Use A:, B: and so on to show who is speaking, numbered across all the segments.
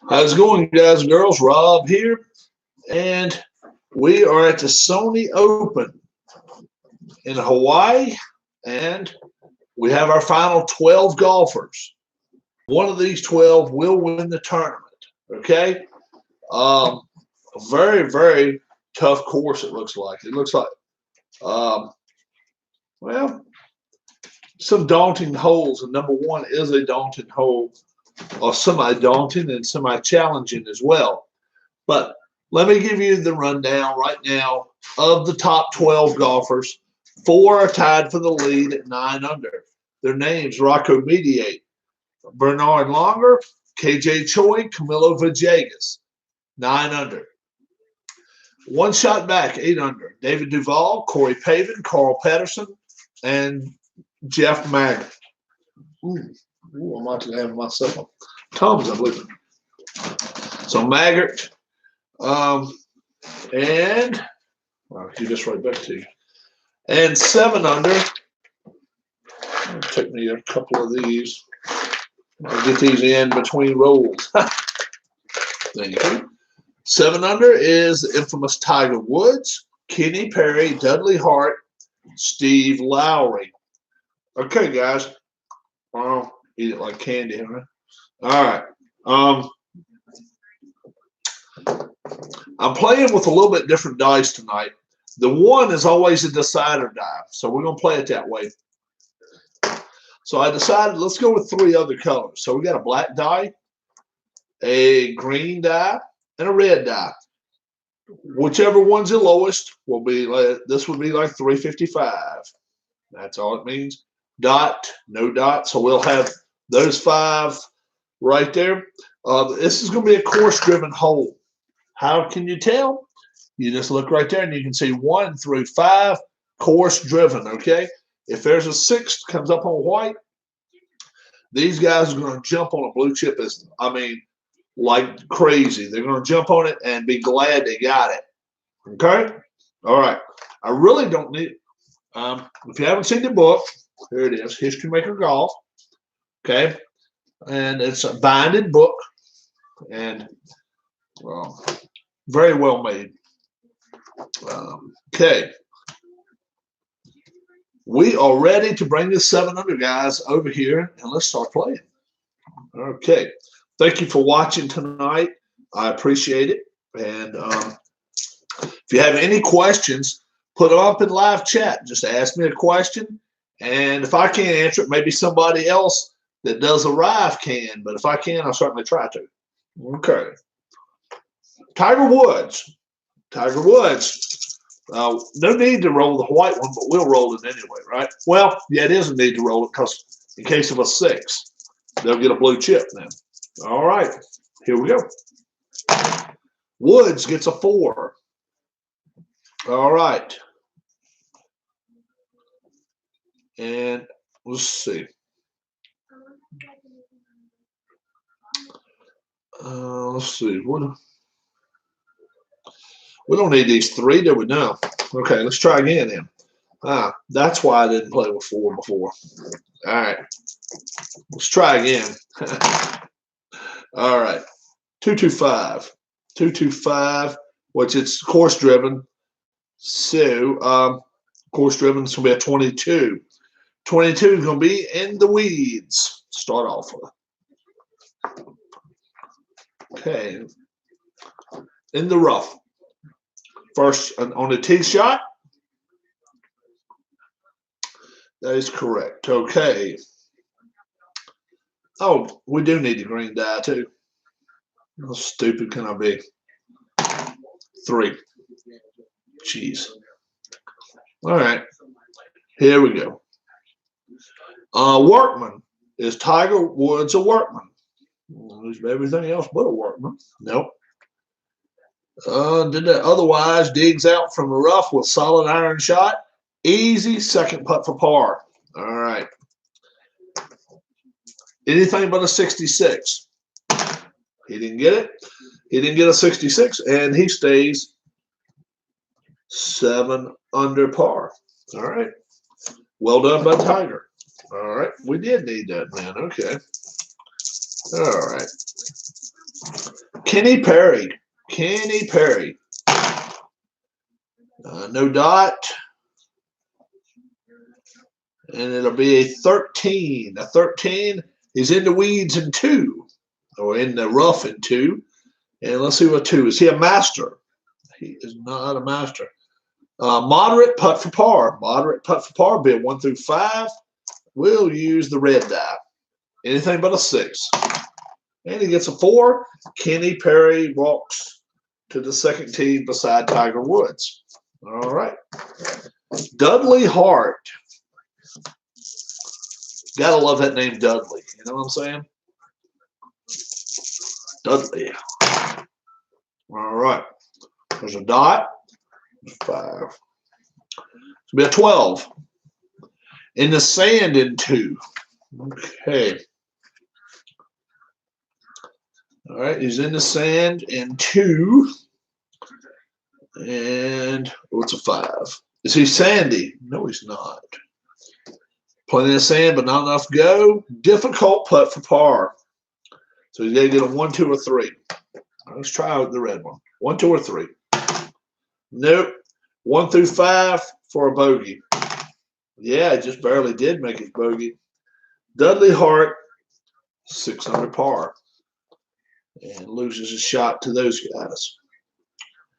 A: How's it going, guys and girls? Rob here, and we are at the Sony Open in Hawaii, and we have our final 12 golfers. One of these 12 will win the tournament, okay? A very, very tough course, it looks like. It looks like, well, some daunting holes, and number one is a daunting hole, or semi-daunting and semi-challenging as well. But let me give you the rundown right now of the top 12 golfers. 4 are tied for the lead at 9 under. Their names: Rocco Mediate, Bernard Longer, KJ Choi, Camilo Villegas, 9 under. One shot back, 8 under. David Duval, Corey Pavin, Carl Patterson, and Jeff Maggart. I'm about to have myself a Tom's, I believe. So Maggart, and I'll give this right back to you. And 7 under. It'll take me a couple of these. I'll get these in between rolls. Thank you. 7 under is the infamous Tiger Woods, Kenny Perry, Dudley Hart, Steve Lowry. Okay, guys. Eat it like candy, huh? All right. I'm playing with a little bit different dice tonight. The 1 is always a decider die, so we're going to play it that way. So I decided let's go with 3 other colors. So we got a black die, a green die, and a red die. Whichever one's the lowest will be like, this would be like 355. That's all it means. Dot, no dot. So we'll have those 5 right there. This is going to be a course-driven hole. How can you tell? You just look right there and you can see 1 through 5 course-driven, okay? If there's a 6 comes up on white, these guys are going to jump on a blue chip, like crazy. They're going to jump on it and be glad they got it, okay? All right. I really don't need if you haven't seen the book, here it is, History Maker Golf, okay? And it's a binded book and very well made. Okay. We are ready to bring the 7 under guys over here, and let's start playing. Okay. Thank you for watching tonight. I appreciate it. And if you have any questions, put them up in live chat. Just ask me a question. And if I can't answer it, maybe somebody else that does arrive can. But if I can, I'll certainly try to. Okay. Tiger Woods. Tiger Woods. No need to roll the white one, but we'll roll it anyway, right? Well, yeah, it is a need to roll it because in case of a 6, they'll get a blue chip then. All right. Here we go. Woods gets a 4. All right. And let's see. Let's see. We don't need these 3, do we? No. Okay, let's try again then. That's why I didn't play with 4 before. All right. Let's try again. All right. 225. 225, which it's course driven. So, course driven is going to be a 22. 22 is going to be in the weeds. Start off with. Okay. In the rough. First on the tee shot. That is correct. Okay. Oh, we do need the green die too. How stupid can I be? 3. Jeez. All right. Here we go. Workman. Is Tiger Woods a workman? There's everything else but a workman. Nope. Did that otherwise digs out from the rough with solid iron shot. Easy second putt for par. All right. Anything but a 66. He didn't get it. He didn't get a 66, and he stays 7 under par. All right. Well done by Tiger. All right. We did need that, man. Okay. All right. Kenny Perry. Kenny Perry. No dot. And it'll be a 13. A 13. He's in the weeds in 2. Or in the rough in 2. And let's see what 2 is. He a master? He is not a master. Moderate putt for par. Moderate putt for par. Be a 1 through 5. We'll use the red die. Anything but a 6. And he gets a 4. Kenny Perry walks to the second tee beside Tiger Woods. All right. Dudley Hart. Gotta love that name, Dudley. You know what I'm saying? Dudley. All right. There's a dot. 5. It's be a 12. In the sand in 2. Okay. All right. He's in the sand in 2. And what's a 5? Is he sandy? No, he's not. Plenty of sand, but not enough go. Difficult putt for par. So he's got to get a 1, 2, or 3. Let's try out the red one. 1, 2, or 3. Nope. 1 through 5 for a bogey. Yeah, he just barely did make his bogey. Dudley Hart, 6 under par. And loses his shot to those guys.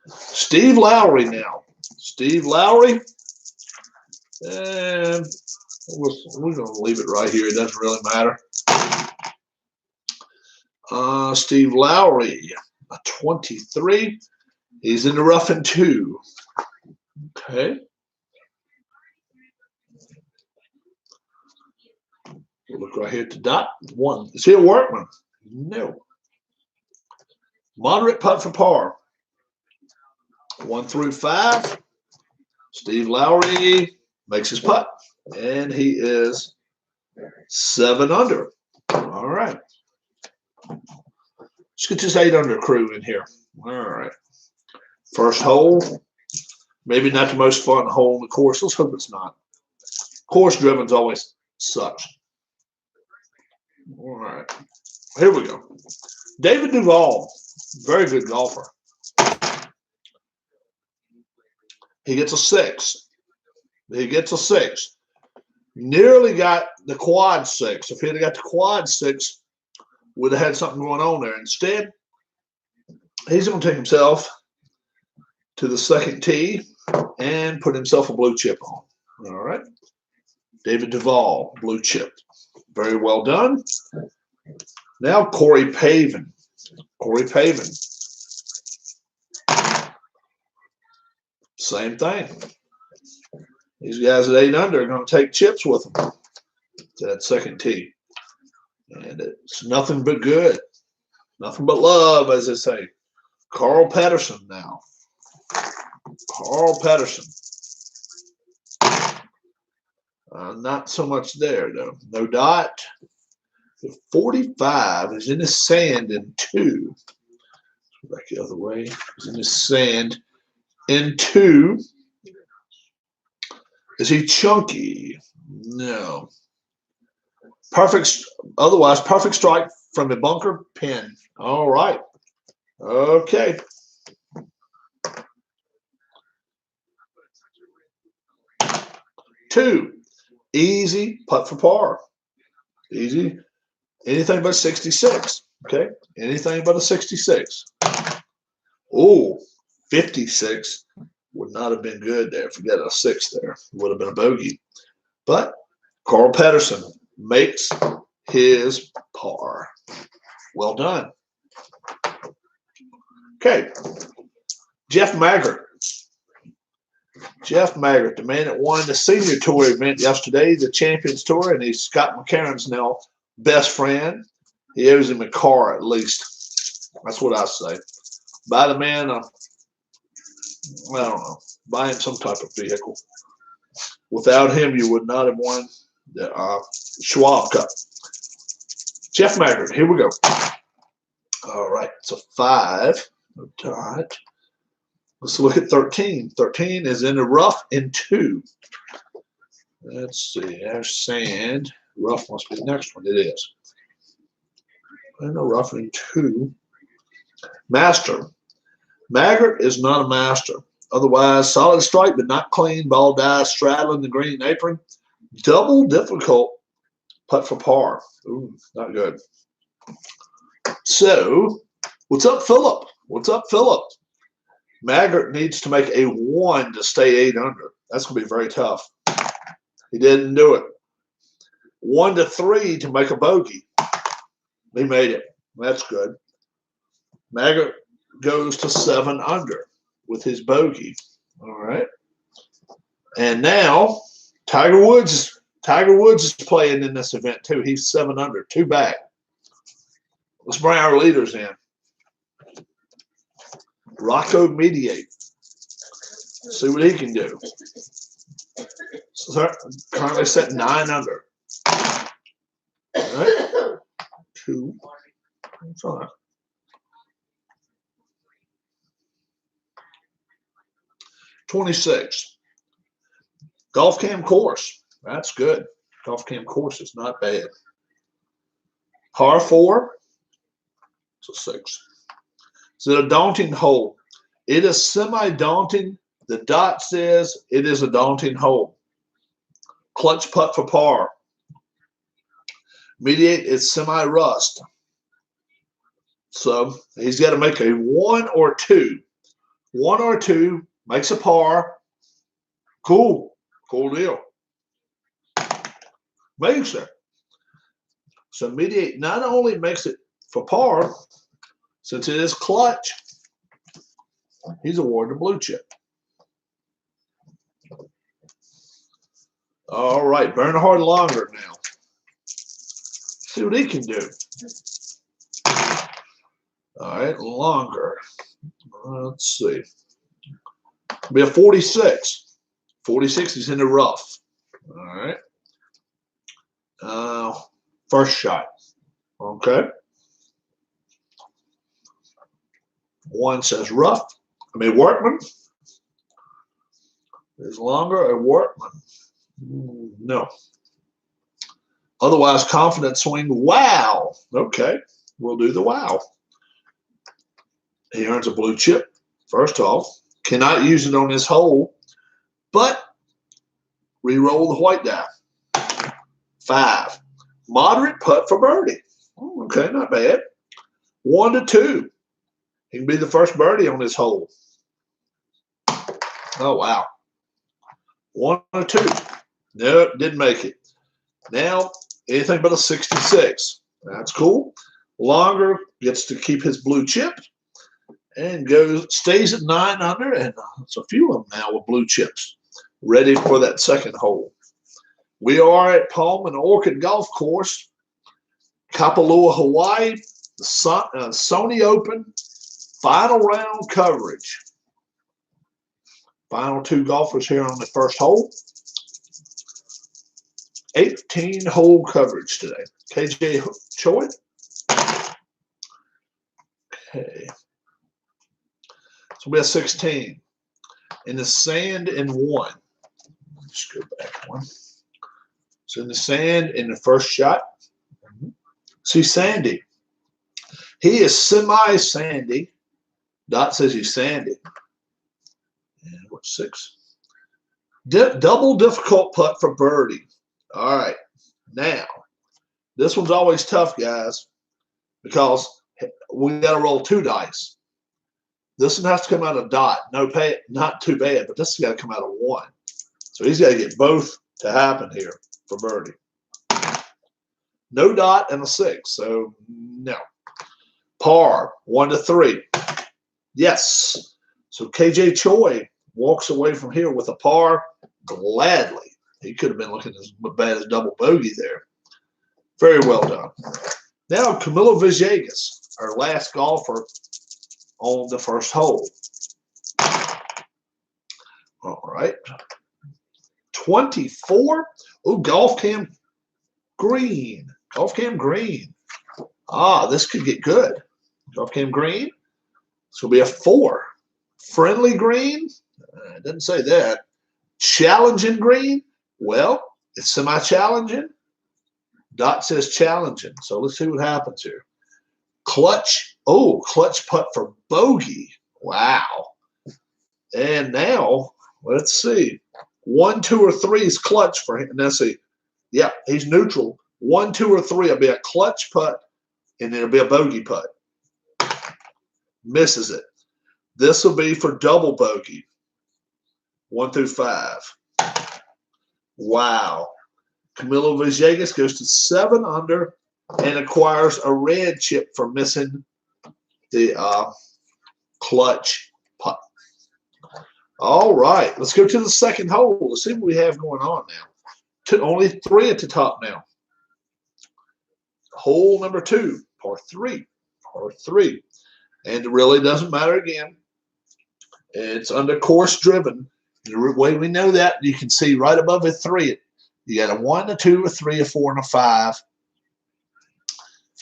A: Steve Lowry now. Steve Lowry. And we're going to leave it right here. It doesn't really matter. Steve Lowry, a 23. He's in the rough in 2. Okay. We'll look right here at the dot. 1. Is he a workman? No. Moderate putt for par. 1 through 5. Steve Lowry makes his putt. And he is 7 under. All right. Let's get this 8 under crew in here. All right. First hole. Maybe not the most fun hole in the course. Let's hope it's not. Course driven's always sucks. All right. Here we go. David Duval. Very good golfer. He gets a 6. He gets a 6. Nearly got the quad 6. If he'd have got the quad 6, would have had something going on there. Instead, he's going to take himself to the second tee and put himself a blue chip on. All right. David Duval, blue chip. Very well done. Now Corey Pavin. Corey Pavin. Same thing. These guys at 8 under are going to take chips with them to that second tee. And it's nothing but good. Nothing but love, as they say. Carl Patterson now. Carl Patterson. Not so much there, though. No dot. 45 is in the sand in 2. Back the other way. He's in the sand in 2. Is he chunky? No. Perfect. Otherwise, perfect strike from the bunker pin. All right. Okay. Two. Easy putt for par. Easy. Anything but 66. Okay. Anything but a 66. Oh, 56 would not have been good there. Forget a 6 there. Would have been a bogey. But Carl Patterson makes his par. Well done. Okay. Jeff Maggart. Jeff Maggart, the man that won the senior tour event yesterday, the Champions Tour, and he's Scott McCarron's now best friend. He owes him a car at least. That's what I say. Buy the man I don't know. Buy him some type of vehicle. Without him, you would not have won the Schwab Cup. Jeff Maggart, here we go. All right, it's a 5. Dot. Let's look at 13. 13 is in the rough in 2. Let's see. There's sand. Rough must be the next one. It is. In the rough in 2. Master. Maggart is not a master. Otherwise, solid strike, but not clean. Ball dies, straddling the green apron. Double difficult. Putt for par. Ooh, not good. So, what's up, Philip? What's up, Philip? Maggart needs to make a 1 to stay 8 under. That's going to be very tough. He didn't do it. 1 to 3 to make a bogey. He made it. That's good. Maggart goes to 7 under with his bogey. All right. And now Tiger Woods is playing in this event too. He's 7 under, 2 back. Let's bring our leaders in. Rocco Mediate. See what he can do. So currently set 9 under. All right. 2. That's all right. 26. Golf Cam course. That's good. Golf Cam course is not bad. Par 4. It's a 6. Is it a daunting hole? It is semi-daunting. The dot says it is a daunting hole. Clutch putt for par. Mediate is semi-rust. So he's got to make a 1 or 2. 1 or 2 makes a par. Cool. Cool deal. Makes it. So Mediate not only makes it for par, since it is clutch, he's awarded a blue chip. All right, Bernhard Longer now. See what he can do. All right, Longer. Let's see. Be a 46. 46 is in the rough. All right. First shot. Okay. 1 says rough. Workman. Is Longer a workman? No. Otherwise, confident swing. Wow. Okay. We'll do the wow. He earns a blue chip. First off, cannot use it on his hole, but re-roll the white die. 5. Moderate putt for birdie. Okay, not bad. 1 to 2. He can be the first birdie on his hole. Oh, wow. 1 or 2. Nope, didn't make it. Now, anything but a 66. That's cool. Longer gets to keep his blue chip and stays at 9 under, and it's a few of them now with blue chips ready for that second hole. We are at Palm and Orchid Golf Course, Kapalua, Hawaii, the Sony Open, final round coverage. Final 2 golfers here on the first hole. 18-hole coverage today. KJ Choi. Okay. So we have 16. In the sand in 1. Let's go back 1. So in the sand in the first shot. See Sandy. He is semi-sandy. Dot says he's sandy. And what's 6? Double difficult putt for birdie. All right. Now, this one's always tough, guys, because we got to roll 2 dice. This one has to come out of dot. No pay, not too bad, but this has got to come out of 1. So he's got to get both to happen here for birdie. No dot and a 6, so no. Par, 1 to 3. Yes. So KJ Choi walks away from here with a par gladly. He could have been looking as bad as double bogey there. Very well done. Now, Camilo Villegas, our last golfer on the first hole. All right. 24. Oh, Golf Cam Green. Golf Cam Green. Ah, this could get good. Golf Cam Green. This will be a 4. Friendly Green. It doesn't say that. Challenging Green. Well, it's semi-challenging. Dot says challenging. So let's see what happens here. Clutch Oh, clutch putt for bogey. Wow. And now, let's see. 1, 2, or 3 is clutch for him. Let's see. Yeah, he's neutral. 1, 2, or 3 will be a clutch putt, and it'll be a bogey putt. Misses it. This will be for double bogey. 1 through 5. Wow. Camilo Villegas goes to 7 under and acquires a red chip for missing the clutch putt. All right, let's go to the second hole. Let's see what we have going on now. Only 3 at the top now. Hole number 2, par 3. Par 3. And it really doesn't matter again. It's under course driven. The way we know that, you can see right above a 3. You got a 1, a 2, a 3, a 4, and a 5.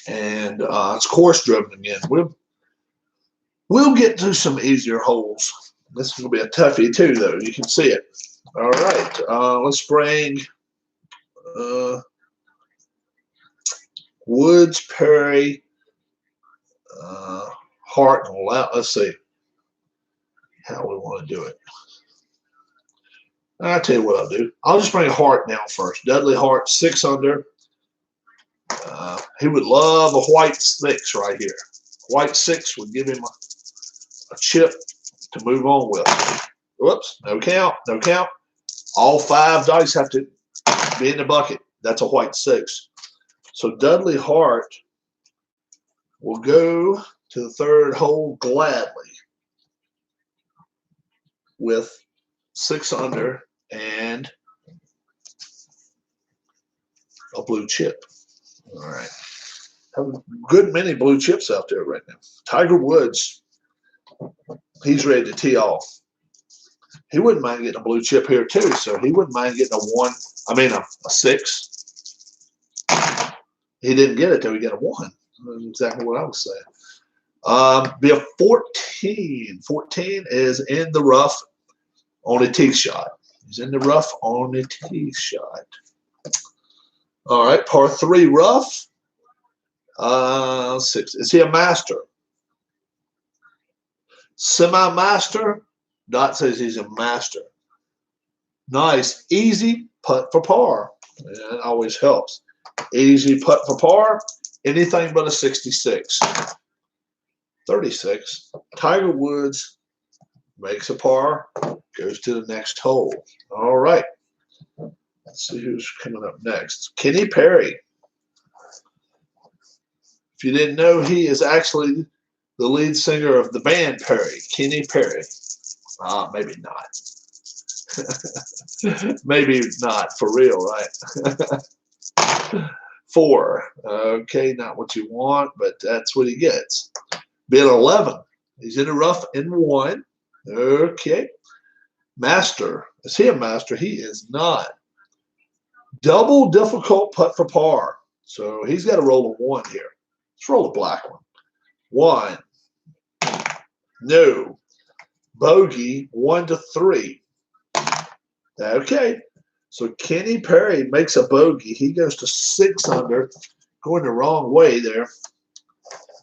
A: And it's course driven again. We'll get to some easier holes. This is going to be a toughie too, though. You can see it. All right. Let's bring Woods, Perry, Hart, and Loud. Let's see how we want to do it. I'll tell you what I'll do. I'll just bring Hart down first. Dudley Hart, 6 under. He would love a white 6 right here. White 6 would give him a chip to move on with. Whoops, no count, no count. All 5 dice have to be in the bucket. That's a white 6. So Dudley Hart will go to the 3rd hole gladly with 6 under and a blue chip. All right. Have a good many blue chips out there right now. Tiger Woods, he's ready to tee off. He wouldn't mind getting a blue chip here too, so he wouldn't mind getting a 6. He didn't get it though, he got a 1. That's exactly what I was saying. Be a 14. 14 is in the rough on a tee shot. He's in the rough on a tee shot. All right, par 3 rough. 6. Is he a master? Semi-master. Dot says he's a master. Nice, easy putt for par. That always helps. Easy putt for par. Anything but a 66. 36. Tiger Woods makes a par. Goes to the next hole. All right. Let's see who's coming up next. Kenny Perry. If you didn't know, he is actually the lead singer of the band Perry. Kenny Perry. Maybe not. Maybe not for real, right? 4. Okay, not what you want, but that's what he gets. Be an 11. He's in the rough in 1. Okay. Master. Is he a master? He is not. Double difficult putt for par. So he's got to roll a 1 here. Let's roll a black one. 1. No. Bogey, 1 to 3. Okay. So Kenny Perry makes a bogey. He goes to 6 under. Going the wrong way there.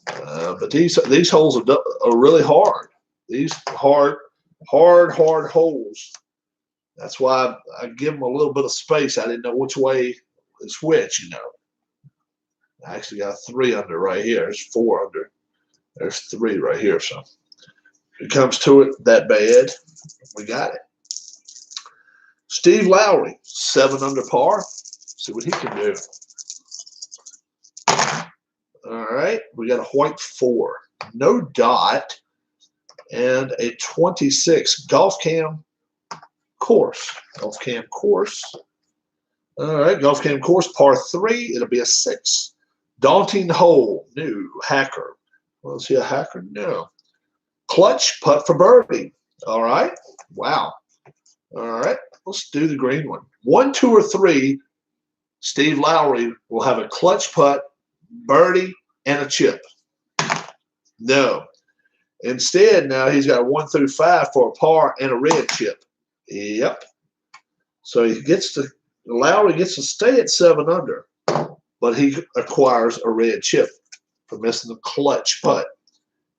A: But these holes are really hard. These hard holes. That's why I give them a little bit of space. I didn't know which way is which, you know. I actually got 3 under right here. There's 4 under. There's 3 right here. So if it comes to it that bad, we got it. Steve Lowry, 7 under par. See what he can do. All right, we got a white 4, no dot, and a 26 golf cam course. Golf cam course. All right, golf cam course, par 3. It'll be a 6. Daunting hole. No. Hacker. Well, is he a hacker? No. Clutch putt for birdie. All right. Wow. All right. Let's do the green one. 1, 2, or 3. Steve Lowry will have a clutch putt, birdie, and a chip. No. Instead, now he's got a 1 through 5 for a par and a red chip. Yep. So Lowry gets to stay at 7 under, but he acquires a red chip for missing the clutch putt.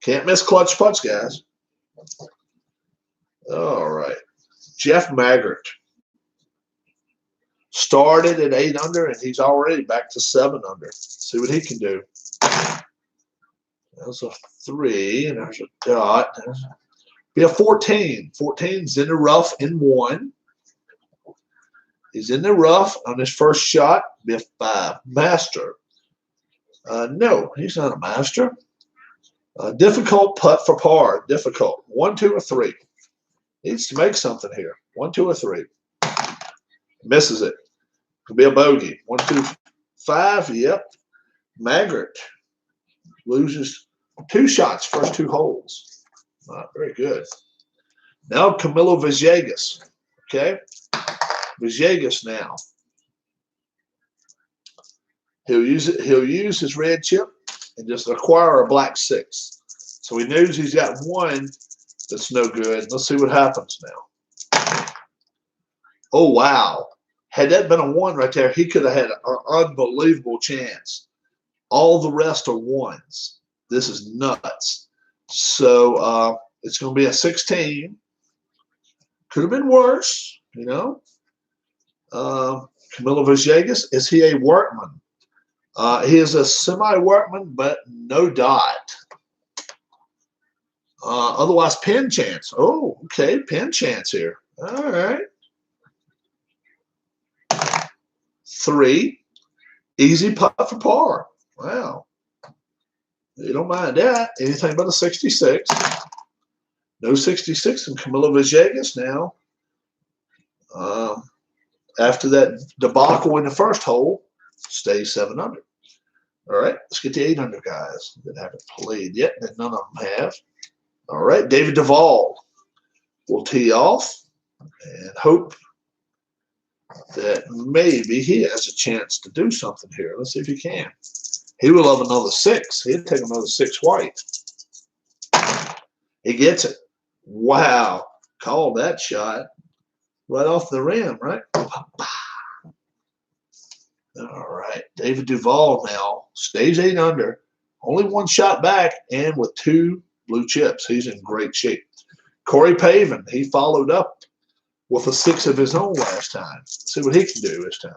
A: Can't miss clutch putts, guys. All right. Jeff Maggart started at 8 under, and he's already back to 7 under. See what he can do. There's a 3, and there's a dot. Be a 14. 14's in the rough in 1. He's in the rough on his first shot. Be a 5. Master. No, he's not a master. Difficult putt for par. Difficult. 1, 2, or 3. Needs to make something here. 1, 2, or 3. Misses it. Could be a bogey. 1, 2, 5. Yep. Maggart loses 2 shots, first 2 holes. Very good. Now Camilo Villegas. Okay. Villegas now. He'll use his red chip and just acquire a black 6. So he knows he's got 1 that's no good. Let's see what happens now. Oh, wow. Had that been a 1 right there, he could have had an unbelievable chance. All the rest are 1s. This is nuts. So it's going to be a 16. Could have been worse, you know. Camilo Villegas, is he a workman? He is a semi-workman, but no dot. Otherwise, pin chance. Oh, okay, pin chance here. All right. 3. Easy putt for par. Wow. You don't mind that. Anything but a 66. No 66 in Camilo Villegas now. After that debacle in the first hole, stays 7 under. All right, let's get the 8 under guys that haven't played yet, and none of them have. All right, David Duval will tee off and hope that maybe he has a chance to do something here. Let's see if he can. He will have another 6. He'd take another 6 white. He gets it. Wow. Call that shot. Right off the rim, right? All right. David Duval now stays 8 under. Only 1 shot back and with 2 blue chips. He's in great shape. Corey Pavin, he followed up with a 6 of his own last time. Let's see what he can do this time.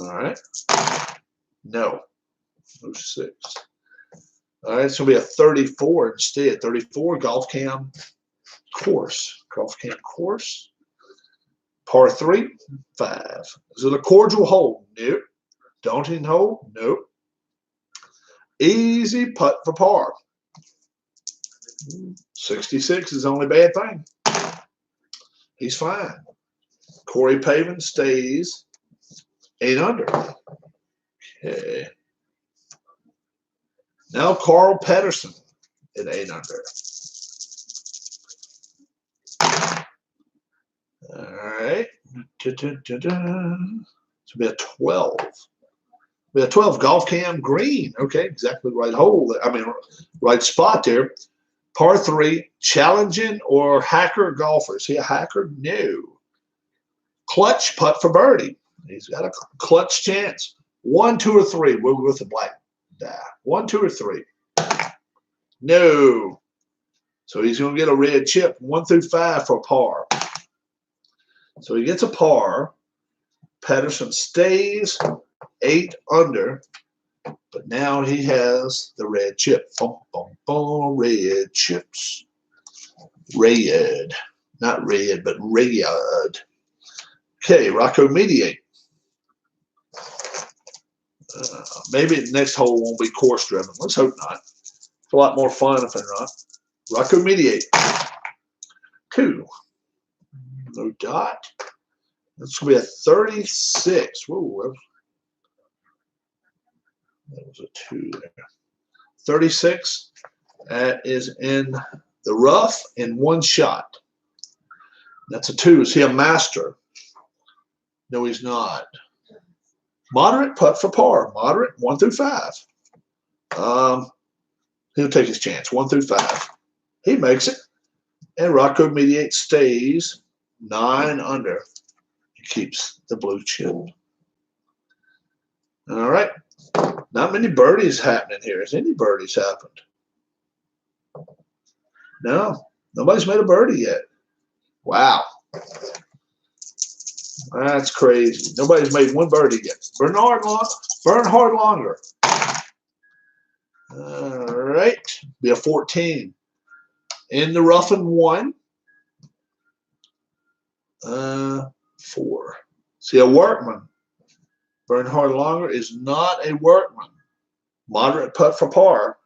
A: All right. No. No 6. All right, it's going to be a 34 instead. 34 golf cam course. Golf cam course. Par 3, 5. Is it a cordial hole? Nope. Daunting hole? Nope. Easy putt for par. 66 is the only bad thing. He's fine. Corey Pavin stays 8 under. Okay. Now Carl Pedersen at 8 under. All right. It's going to be a 12. Be a 12 golf cam green. Okay, exactly right hole. I mean, right spot there. Par 3, challenging or hacker golfer. Is he a hacker? No. Clutch putt for birdie. He's got a clutch chance. 1, 2, or 3. We'll go with the black die. 1, 2, or 3. No. So he's going to get a red chip. 1 through 5 for par. So he gets a par. Pedersen stays 8 under, but now he has the red chip. Boom, boom, boom, red chips. Red. Not red, but red. Okay, Rocco Mediate. Maybe the next hole won't be course driven. Let's hope not. It's a lot more fun if they're not. Rocco Mediate. 2. No dot. That's going to be a 36. Whoa, that was a 2 there. 36. That is in the rough in 1 shot. That's a 2. Is he a master? No, he's not. Moderate putt for par. Moderate 1 through 5. He'll take his chance. 1 through 5. He makes it. And Rocco Mediate stays 9 under. He keeps the blue chip. All right. Not many birdies happening here. Has any birdies happened? No, nobody's made a birdie yet. Wow. That's crazy. Nobody's made one birdie yet. Bernhard Longer. All right. Be a 14. In the rough and 1. 4. See, a workman. Bernhard Longer is not a workman. Moderate putt for par.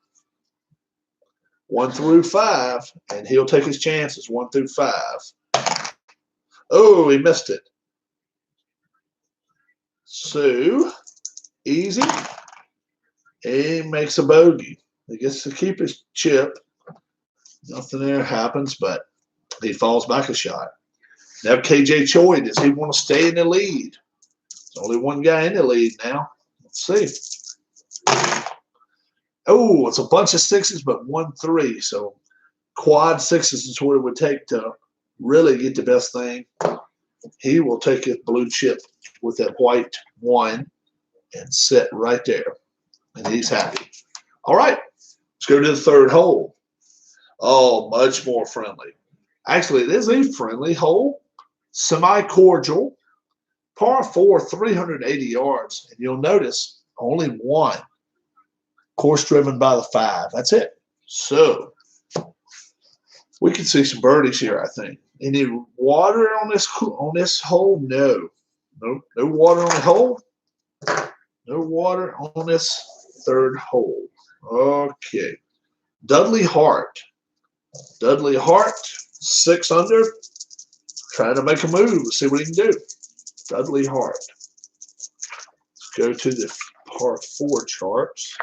A: 1 through 5, and he'll take his chances. 1 through 5. Oh, he missed it. So, easy. He makes a bogey. He gets to keep his chip. Nothing there happens, but he falls back a shot. Now, KJ Choi, does he want to stay in the lead? There's only one guy in the lead now. Let's see. Oh, it's a bunch of 6s, but 1 3. So, quad 6s is what it would take to really get the best thing. He will take his blue chip with that white 1 and sit right there. And he's happy. All right, let's go to the 3rd hole. Oh, much more friendly. Actually, it is a friendly hole. Semi-cordial. Par 4, 380 yards. And you'll notice only 1. Course driven by the 5. That's it. So, we can see some birdies here, I think. Any water on this hole? No. No water on the hole. No water on this 3rd hole. Okay. Dudley Hart. Dudley Hart, 6 under. Trying to make a move. Let's see what he can do. Dudley Hart. Let's go to the par 4 charts.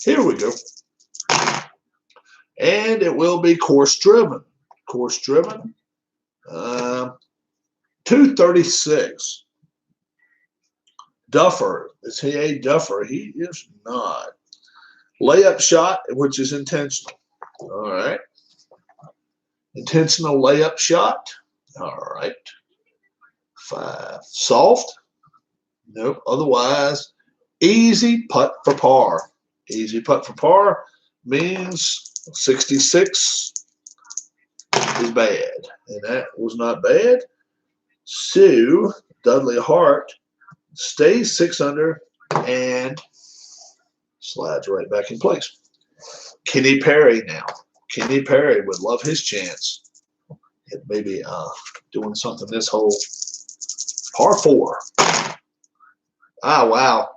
A: Here we go. And it will be course driven. Course driven. 236. Duffer. Is he a duffer? He is not. Layup shot, which is intentional. All right. Intentional layup shot. All right. 5. Soft. Nope. Otherwise, easy putt for par. Easy putt for par means 66 is bad. And that was not bad. So, Dudley Hart stays 6 under and slides right back in place. Kenny Perry now. Kenny Perry would love his chance at maybe doing something this hole. Par 4. Ah, wow.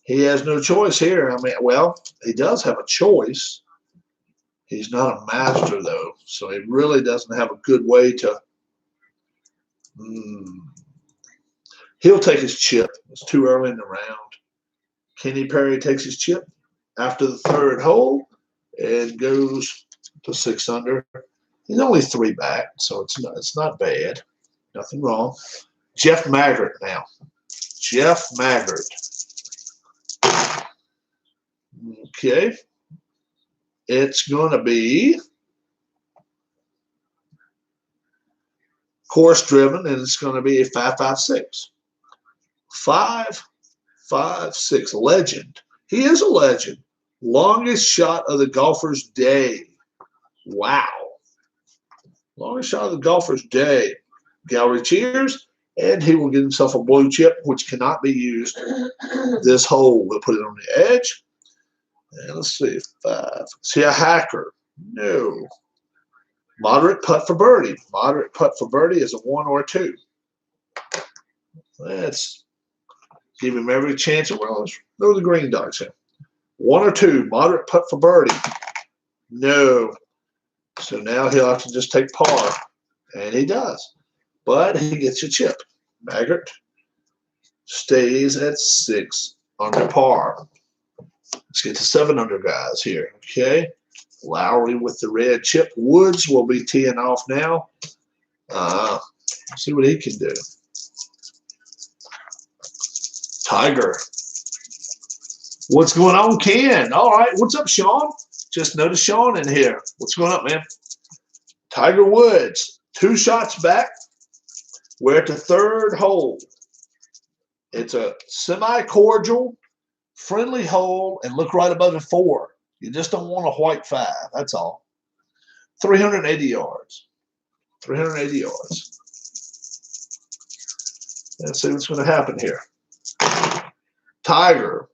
A: He has no choice here. I mean, well, he does have a choice. He's not a master, though, so he really doesn't have a good way to. He'll take his chip. It's too early in the round. Kenny Perry takes his chip after the 3rd hole and goes to 6 under. He's only 3 back, so it's not bad. Nothing wrong. Jeff Maggart now. Jeff Maggart. Okay. It's going to be course driven, and it's going to be a 5.56. 5.56. Legend. He is a legend. Longest shot of the golfer's day. Wow. Longest shot of the golfer's day. Gallery cheers, and he will get himself a blue chip, which cannot be used this hole. We'll put it on the edge. And let's see, 5. See a hacker? No. Moderate putt for birdie. Moderate putt for birdie is a 1 or a 2. Let's give him every chance. Well, let's throw the green dots in. 1 or 2. Moderate putt for birdie. No. So now he'll have to just take par. And he does. But he gets a chip. Maggart stays at 6 under par. Let's get to 7 under guys here. Okay. Lowry with the red chip. Woods will be teeing off now. See what he can do. Tiger. What's going on, Ken? All right. What's up, Sean? Just noticed Sean in here. What's going up, man? Tiger Woods. 2 shots back. We're at the 3rd hole. It's a semi-cordial Friendly hole and look right above the 4. You just don't want a white 5. That's all. 380 yards. 380 yards. Let's see what's going to happen here. Tiger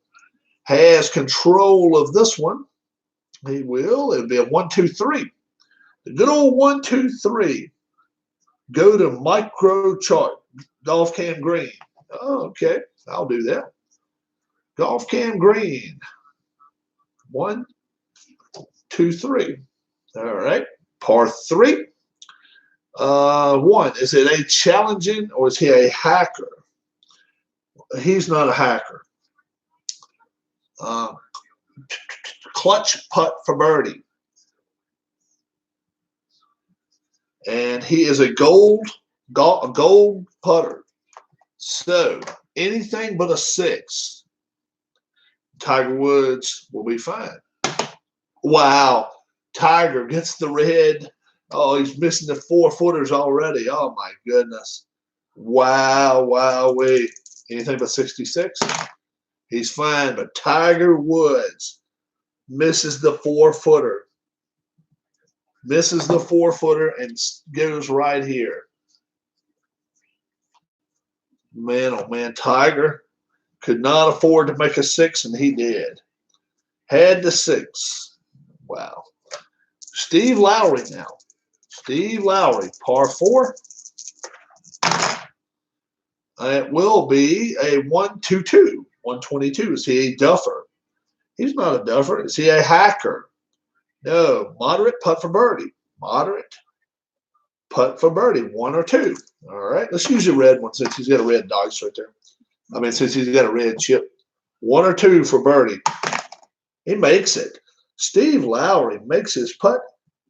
A: has control of this one. He will. It'll be a 1, 2, 3. The good old 1, 2, 3. Go to micro chart. Golf Cam Green. Oh, okay. I'll do that. Golf Cam Green. 1, 2, 3. All right. Par 3. 1. Is it a challenging or is he a hacker? He's not a hacker. Clutch putt for birdie. And he is a gold putter. So anything but a 6. Tiger Woods will be fine. Wow. Tiger gets the red. Oh, he's missing the 4-footers already. Oh, my goodness. Wow, wow, wait. Anything but 66? He's fine, but Tiger Woods misses the 4-footer. Misses the 4-footer and goes right here. Man, oh man, Tiger could not afford to make a 6, and he did. Had the 6. Wow. Steve Lowry now. Steve Lowry, par 4. It will be a 1, 2, 2. 122. Is he a duffer? He's not a duffer. Is he a hacker? No. Moderate putt for birdie. Moderate putt for birdie. 1 or 2. All right. Let's use a red one since he's got a red dice right there. I mean, since he's got a red chip. 1 or 2 for birdie. He makes it. Steve Lowry makes his putt.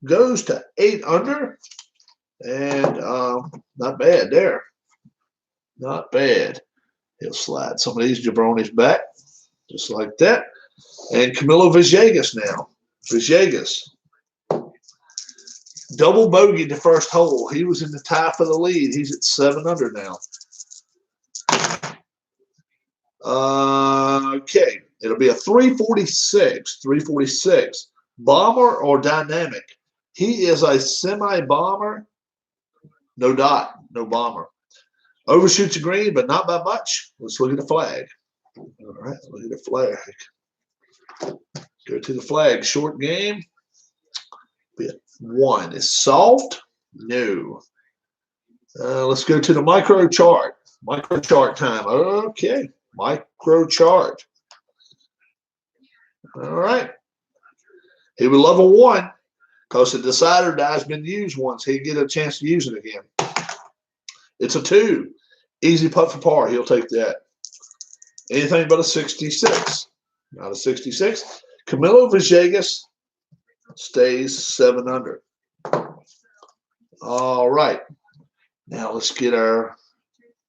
A: Goes to 8 under. And not bad there. Not bad. He'll slide some of these jabronis back. Just like that. And Camilo Villegas now. Villegas. Double bogey the first hole. He was in the tie for the lead. He's at 7 under now. Okay. It'll be a 346. 346. Bomber or dynamic? He is a semi-bomber. No dot. No bomber. Overshoots the green, but not by much. Let's look at the flag. All right. Look at the flag. Go to the flag. Short game. Be a 1. Is soft? No. Let's go to the micro chart. Micro chart time. Okay. Micro chart. All right. He would love a 1 because the decider die has been used once. He'd get a chance to use it again. It's a 2. Easy putt for par. He'll take that. Anything but a 66. Not a 66. Camilo Villegas stays 7 under. All right. Now let's get our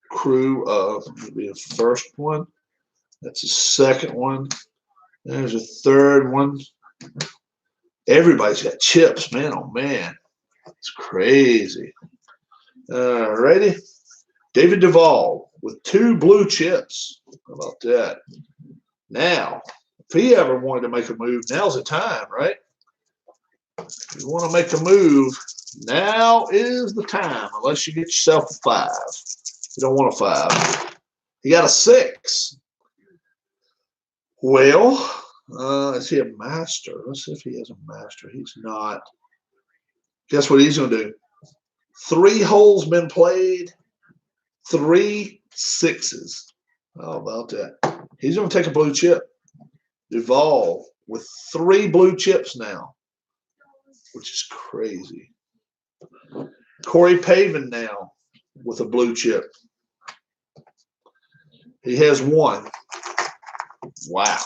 A: crew of maybe the first one. That's the second one. There's a third one. Everybody's got chips, man. Oh man, it's crazy. Ready? David Duvall with 2 blue chips. How about that? Now, if he ever wanted to make a move, now's the time, right? If you want to make a move, now is the time, unless you get yourself a 5. You don't want a 5. You got a 6. Well, is he a master? Let's see if he has a master. He's not. Guess what he's going to do? 3 holes been played, 3 6s. How about that? He's going to take a blue chip. Duvall with 3 blue chips now, which is crazy. Corey Pavin now with a blue chip. He has 1. Wow.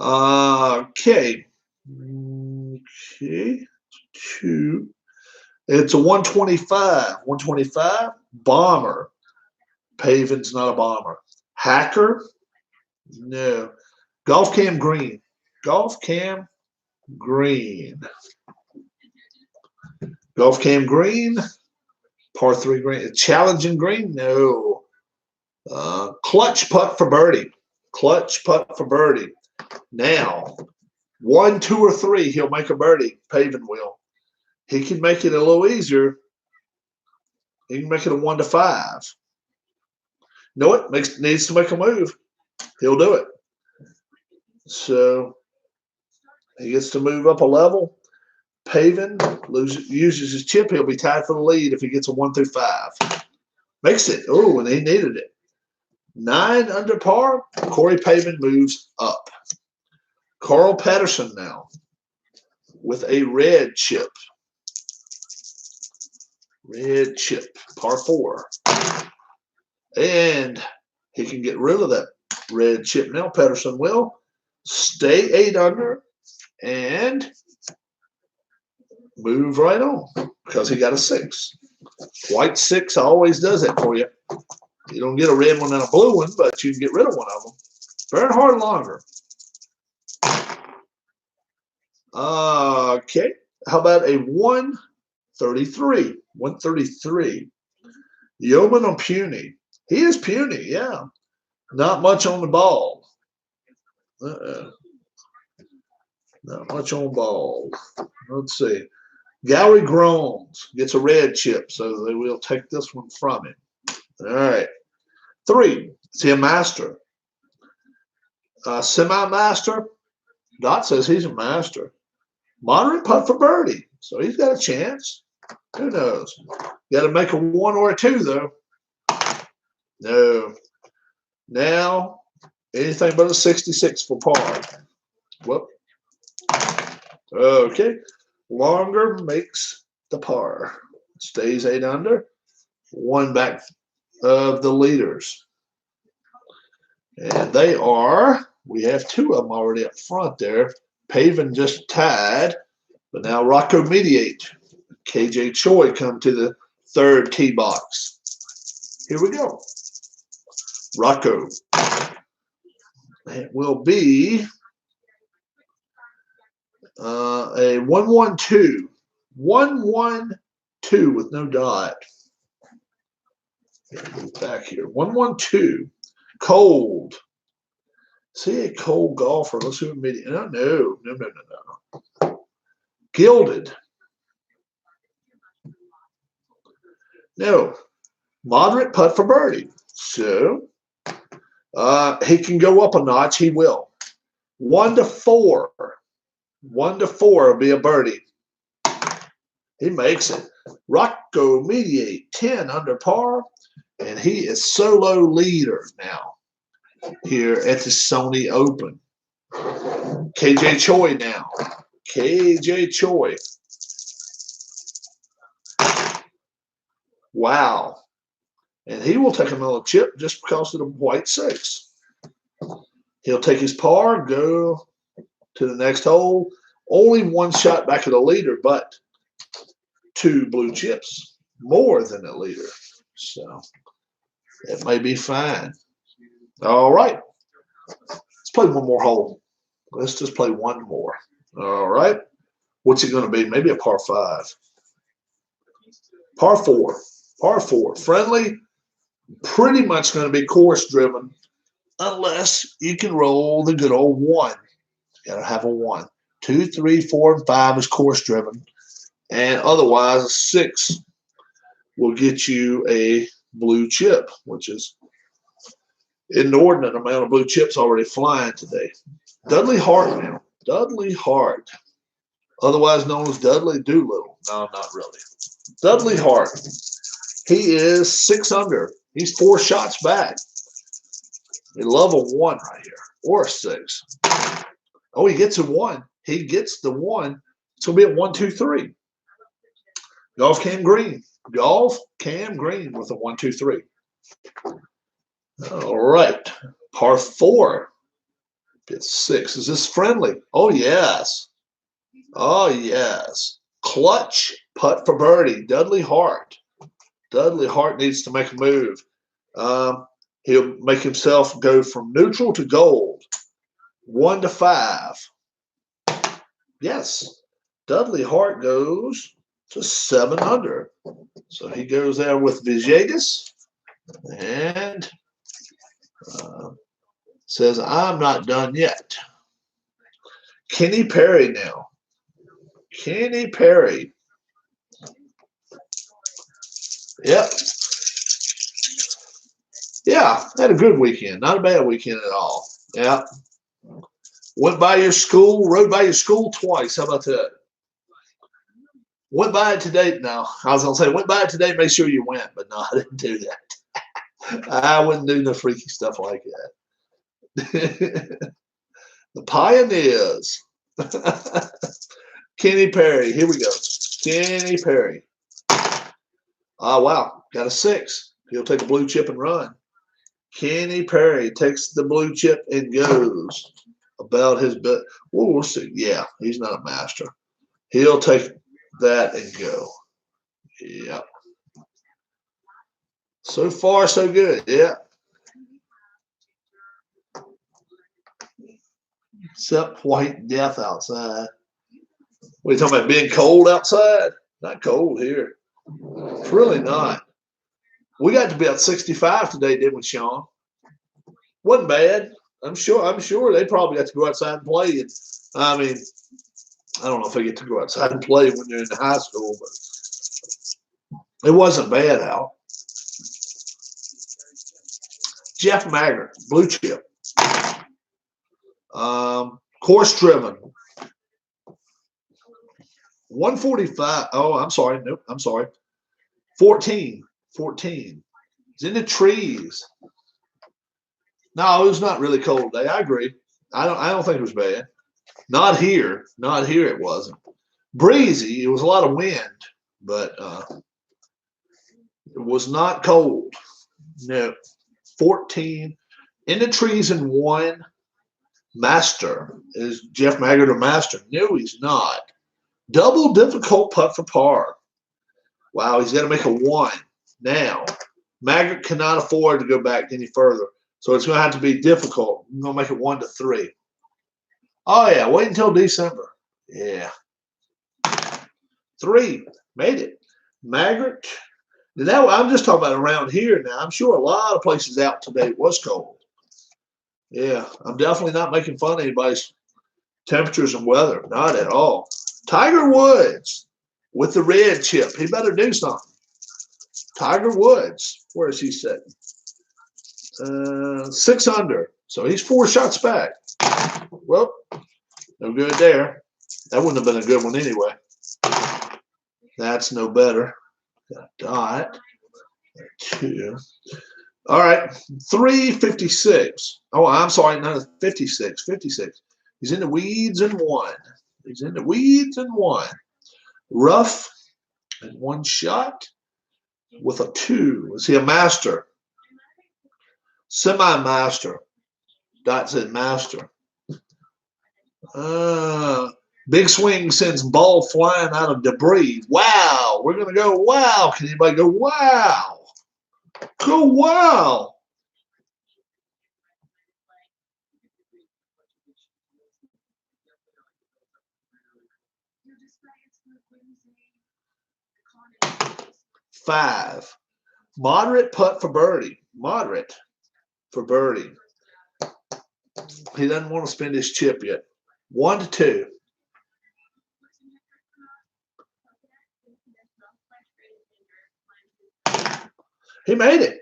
A: Okay. Okay. 2. It's a 125. 125. Bomber. Pavin's not a bomber. Hacker? No. Golf Cam Green. Golf Cam Green. Golf Cam Green. Par 3 green. Challenging green? No. Clutch putt for birdie. Clutch putt for birdie. Now, 1, 2, or 3, he'll make a birdie. Paving will. He can make it a little easier. He can make it a 1 to 5. Know it needs to make a move. He'll do it. So he gets to move up a level. Paving uses his chip. He'll be tied for the lead if he gets a 1 through 5. Makes it. Oh, and he needed it. 9 under par. Corey Pavin moves up. Carl Patterson now with a red chip. Red chip, par 4. And he can get rid of that red chip now. Patterson will stay 8 under and move right on because he got a 6. White 6 always does that for you. You don't get a red one and a blue one, but you can get rid of one of them. Bernhard Longer. Okay. How about a 133? 133. Yeoman on puny. He is puny, yeah. Not much on the ball. Not much on ball. Let's see. Gary Groans gets a red chip, so they will take this one from him. All right. 3. Is he a master? Semi-master? Dot says he's a master. Moderate putt for birdie, so he's got a chance. Who knows? Got to make a 1 or a 2, though. No. Now, anything but a 66 for par. Whoop. Okay. Longer makes the par. Stays 8 under. 1 back of the leaders. And they are, we have 2 of them already up front there. Pavin just tied, but now Rocco Mediate. KJ Choi come to the 3rd tee box. Here we go. Rocco. It will be a 1-1-2. 1-1-2 with no dot. Back here. 1-1-2. Cold. See a cold golfer. Let's do a medium. No. Gilded. No. Moderate putt for birdie. So he can go up a notch. He will. 1 to 4. 1 to 4 will be a birdie. He makes it. Rocco Mediate 10 under par, and he is solo leader now here at the Sony Open. KJ Choi now. KJ Choi. Wow. And he will take another chip just because of the white 6. He'll take his par, go to the next hole. Only 1 shot back of the leader, but 2 blue chips, more than a leader. So it may be fine. All right. Let's play one more hole. Let's just play one more. All right. What's it going to be? Maybe a par 5. Par 4. Par 4. Friendly. Pretty much going to be course driven unless you can roll the good old 1. You got to have a 1. 2, 3, 4, and 5 is course driven. And otherwise, a 6 will get you a blue chip, which is inordinate amount of blue chips already flying today. Dudley Hart now. Dudley Hart. Otherwise known as Dudley Doolittle. No, not really. Dudley Hart. He is 6 under. He's 4 shots back. We love a 1 right here. Or a 6. Oh, he gets a 1. He gets the 1. It's going to be a 1, 2, 3. Golf Cam Green. Golf Cam Green with a 1, 2, 3. All right. Par 4. It's 6. Is this friendly? Oh, yes. Oh, yes. Clutch putt for birdie. Dudley Hart. Dudley Hart needs to make a move. He'll make himself go from neutral to gold. 1 to 5. Yes. Dudley Hart goes to 7 under. So he goes there with Villegas. And Says, I'm not done yet. Kenny Perry now. Kenny Perry. Yep. Yeah, had a good weekend. Not a bad weekend at all. Yeah. Went by your school, rode by your school twice. How about that? Went by it today. No, I was going to say, went by it today, make sure you went. But no, I didn't do that. I wouldn't do no freaky stuff like that. The Pioneers. Kenny Perry. Here we go. Kenny Perry. Oh, wow. Got a 6. He'll take a blue chip and run. Kenny Perry takes the blue chip and goes about his bit. We'll see. Yeah, he's not a master. He'll take that and go. Yep. So far, so good. Yeah. Except white death outside. What are you talking about? Being cold outside? Not cold here. It's really not. We got to be at 65 today, didn't we, Sean? Wasn't bad. I'm sure they probably got to go outside and play. And I mean, I don't know if they get to go outside and play when you're in high school, but it wasn't bad out. Jeff Maggart, blue chip. Course driven. 145. Oh, I'm sorry. Nope, I'm sorry. 14. It's in the trees. No, it was not really cold today. I agree. I don't think it was bad. Not here. Not here it wasn't. Breezy. It was a lot of wind, but it was not cold. No. 14 in the trees and 1. Master. Is Jeff Maggart a master? No, he's not. Double difficult putt for par. Wow, he's got to make a 1. Now, Maggart cannot afford to go back any further. So it's going to have to be difficult. I'm going to make it 1 to 3. Oh, yeah. Wait until December. Yeah. 3. Made it. Maggart. Now, I'm just talking about around here now. I'm sure a lot of places out today it was cold. Yeah. I'm definitely not making fun of anybody's temperatures and weather. Not at all. Tiger Woods with the red chip. He better do something. Tiger Woods. Where is he sitting? 6 under. So he's 4 shots back. Well, no good there. That wouldn't have been a good one anyway. That's no better. Got a dot. 2. All right. 356. Oh, I'm sorry. Not 56. 56. He's in the weeds and 1. He's in the weeds and 1. Rough and 1 shot with a 2. Is he a master? Semi-master. Dot said master. Big swing sends ball flying out of debris. Wow. We're going to go wow. Can anybody go wow? Go wow. Five. Moderate putt for birdie. Moderate for birdie. He doesn't want to spend his chip yet. 1 to 2. He made it.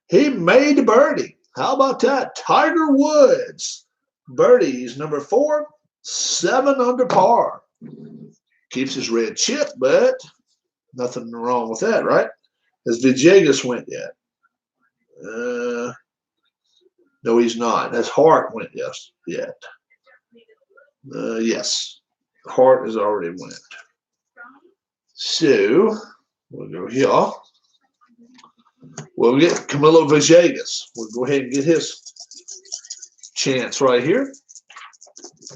A: He made the birdie. How about that? Tiger Woods. Birdie's number 4, 7 under par. Keeps his red chip, but nothing wrong with that, right? Has Villegas went yet? No, he's not. Has Hart went yet? Yes. Hart has already went. So we'll go here. We'll get Camilo Villegas. We'll go ahead and get his chance right here.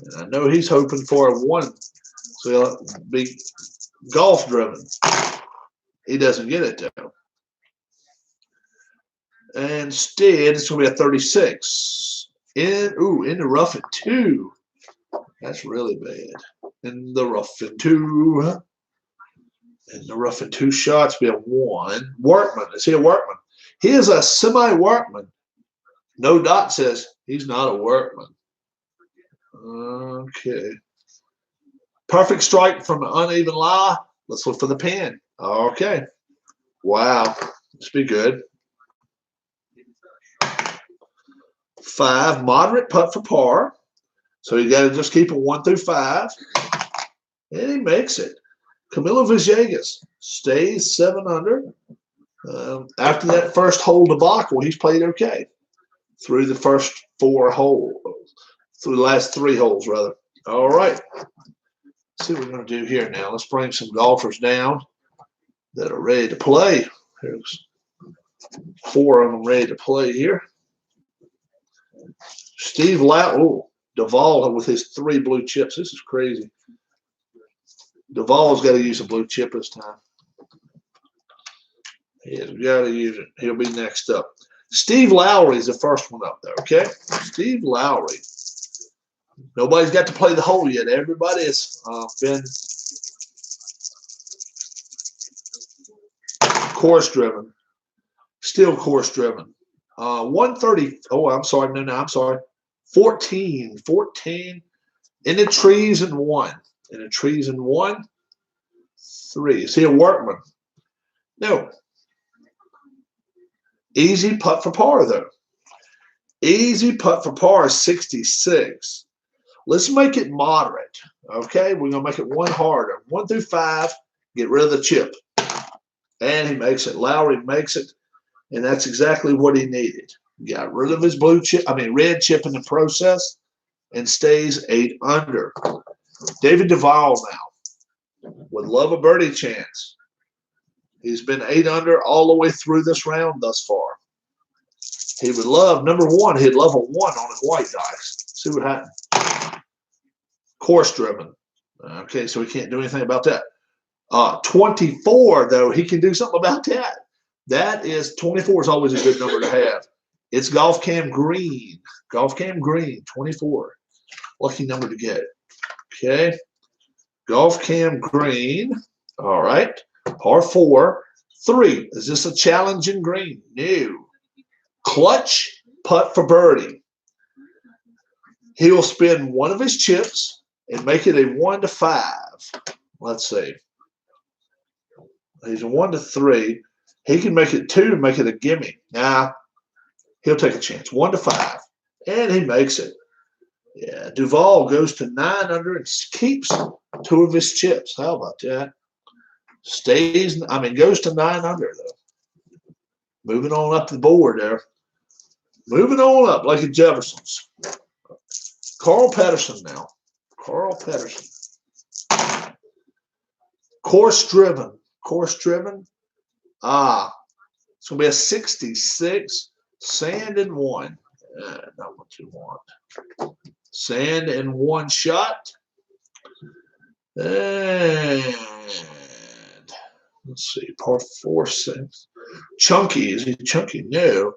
A: And I know he's hoping for a 1. So he'll be golf driven. He doesn't get it though. Instead, it's going to be a 36. In the rough at 2. That's really bad. In the rough at 2. In the rough at 2 shots, be a 1. Workman. Is he a workman? He is a semi-workman. No dot says he's not a workman. Okay. Perfect strike from an uneven lie. Let's look for the pin. Okay. Wow. This be good. 5, moderate putt for par. So you got to just keep it 1 through 5. And he makes it. Camilo Villegas stays 7 under. After that first hole debacle, he's played okay through the first 4 holes, through the last 3 holes, rather. All right. Let's see what we're going to do here now. Let's bring some golfers down that are ready to play. There's 4 of them ready to play here. Steve Lau, Duvall with his 3 blue chips. This is crazy. Duvall's got to use a blue chip this time. He's got to use it. He'll be next up. Steve Lowry is the first one up there, okay? Steve Lowry. Nobody's got to play the hole yet. Everybody has been course-driven. Still course-driven. 130. Oh, I'm sorry. No, I'm sorry. 14. 14. In the trees and 1. In the trees and 1. 3. Is he a workman? No. Easy putt for par, though. Easy putt for par is 66. Let's make it moderate. Okay, we're going to make it 1 harder. 1 through 5, get rid of the chip. And he makes it. Lowry makes it. And that's exactly what he needed. Got rid of his red chip in the process and stays 8 under. David Duval now would love a birdie chance. He's been 8 under all the way through this round thus far. He would love, number 1, he'd love a 1 on his white dice. See what happens. Course driven. Okay, so he can't do anything about that. 24, though, he can do something about that. That is, 24 is always a good number to have. It's Golf Cam Green. Golf Cam Green, 24. Lucky number to get. Okay. Golf Cam Green. All right. Par 4. 3. Is this a challenging green? No. Clutch putt for birdie. He will spin one of his chips and make it a 1 to 5. Let's see. He's a 1 to 3. He can make it 2 to make it a gimme. Now, he'll take a chance. 1 to 5. And he makes it. Yeah, Duval goes to 9 under and keeps 2 of his chips. How about that? Goes to 9 under, though. Moving on up the board there. Moving on up like the Jeffersons. Carl Patterson now. Carl Patterson. Course driven. Course driven. It's going to be a 66. Sand and 1. Not what you want. Sand and 1 shot. And let's see. Par 4, 6. Chunky. Is he chunky? No.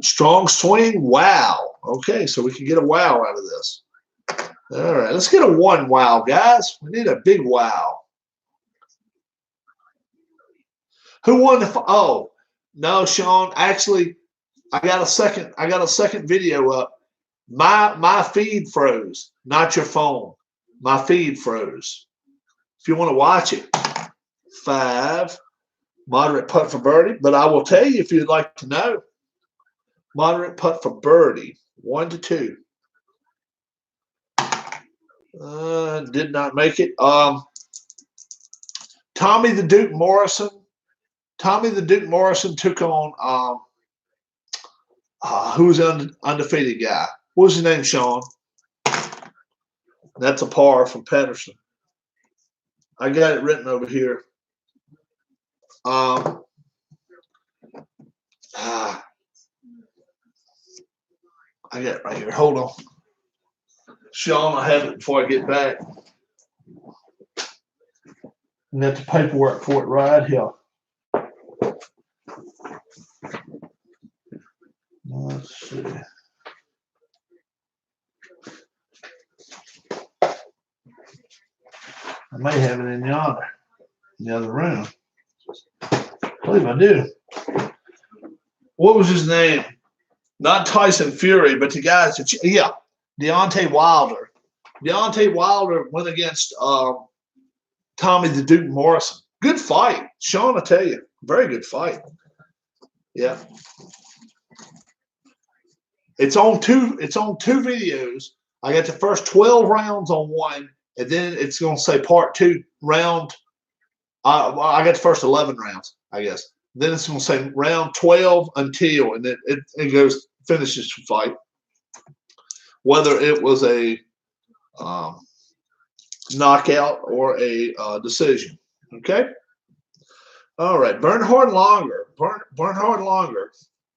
A: Strong swing. Wow. Okay, so we can get a wow out of this. All right, let's get a 1 wow, guys. We need a big wow. Who won the? Oh, no, Sean. Actually, I got a second video up. My feed froze, not your phone. My feed froze. If you want to watch it, 5, moderate putt for birdie. But I will tell you if you'd like to know. Moderate putt for birdie, 1 to 2. Did not make it. Tommy the Duke Morrison. Tommy the Duke Morrison took on who's an undefeated guy. What was his name, Sean? That's a par from Patterson. I got it written over here. I got it right here. Hold on. Sean, I have it before I get back. And got the paperwork for it right here. Let's see. I may have it in the other room. I believe I do. What was his name? Not Tyson Fury, but the guys that, yeah, Deontay Wilder. Deontay Wilder went against Tommy the Duke Morrison. Good fight. Sean, I tell you, very good fight. Yeah. It's on two videos. I got the first 12 rounds on one, and then it's going to say part 2 round. Well, I got the first 11 rounds, I guess. Then it's going to say round 12 until, and then it goes, finishes the fight. Whether it was a knockout or a decision. Okay? All right. Bernhard Longer. Bernhard Longer.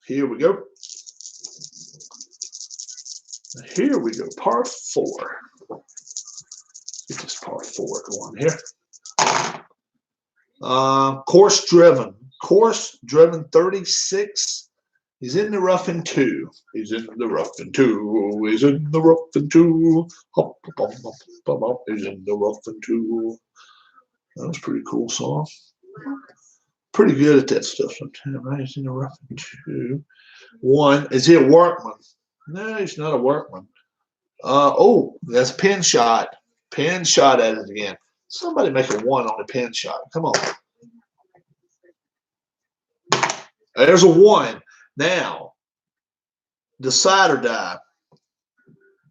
A: Here we go. Here we go. Par 4. Get this par 4 going here. Course driven. Course driven 36. He's in the rough in 2. He's in the rough in 2. He's in the rough in 2. Hop, hop, hop, hop, hop. He's in the rough in 2. That was a pretty cool song. Pretty good at that stuff sometimes, right? He's in the rough in 2. 1. Is he a workman? No, he's not a workman. Oh, that's a pin shot. Pin shot at it again. Somebody make a 1 on the pin shot. Come on. There's a 1. Now, decide or die.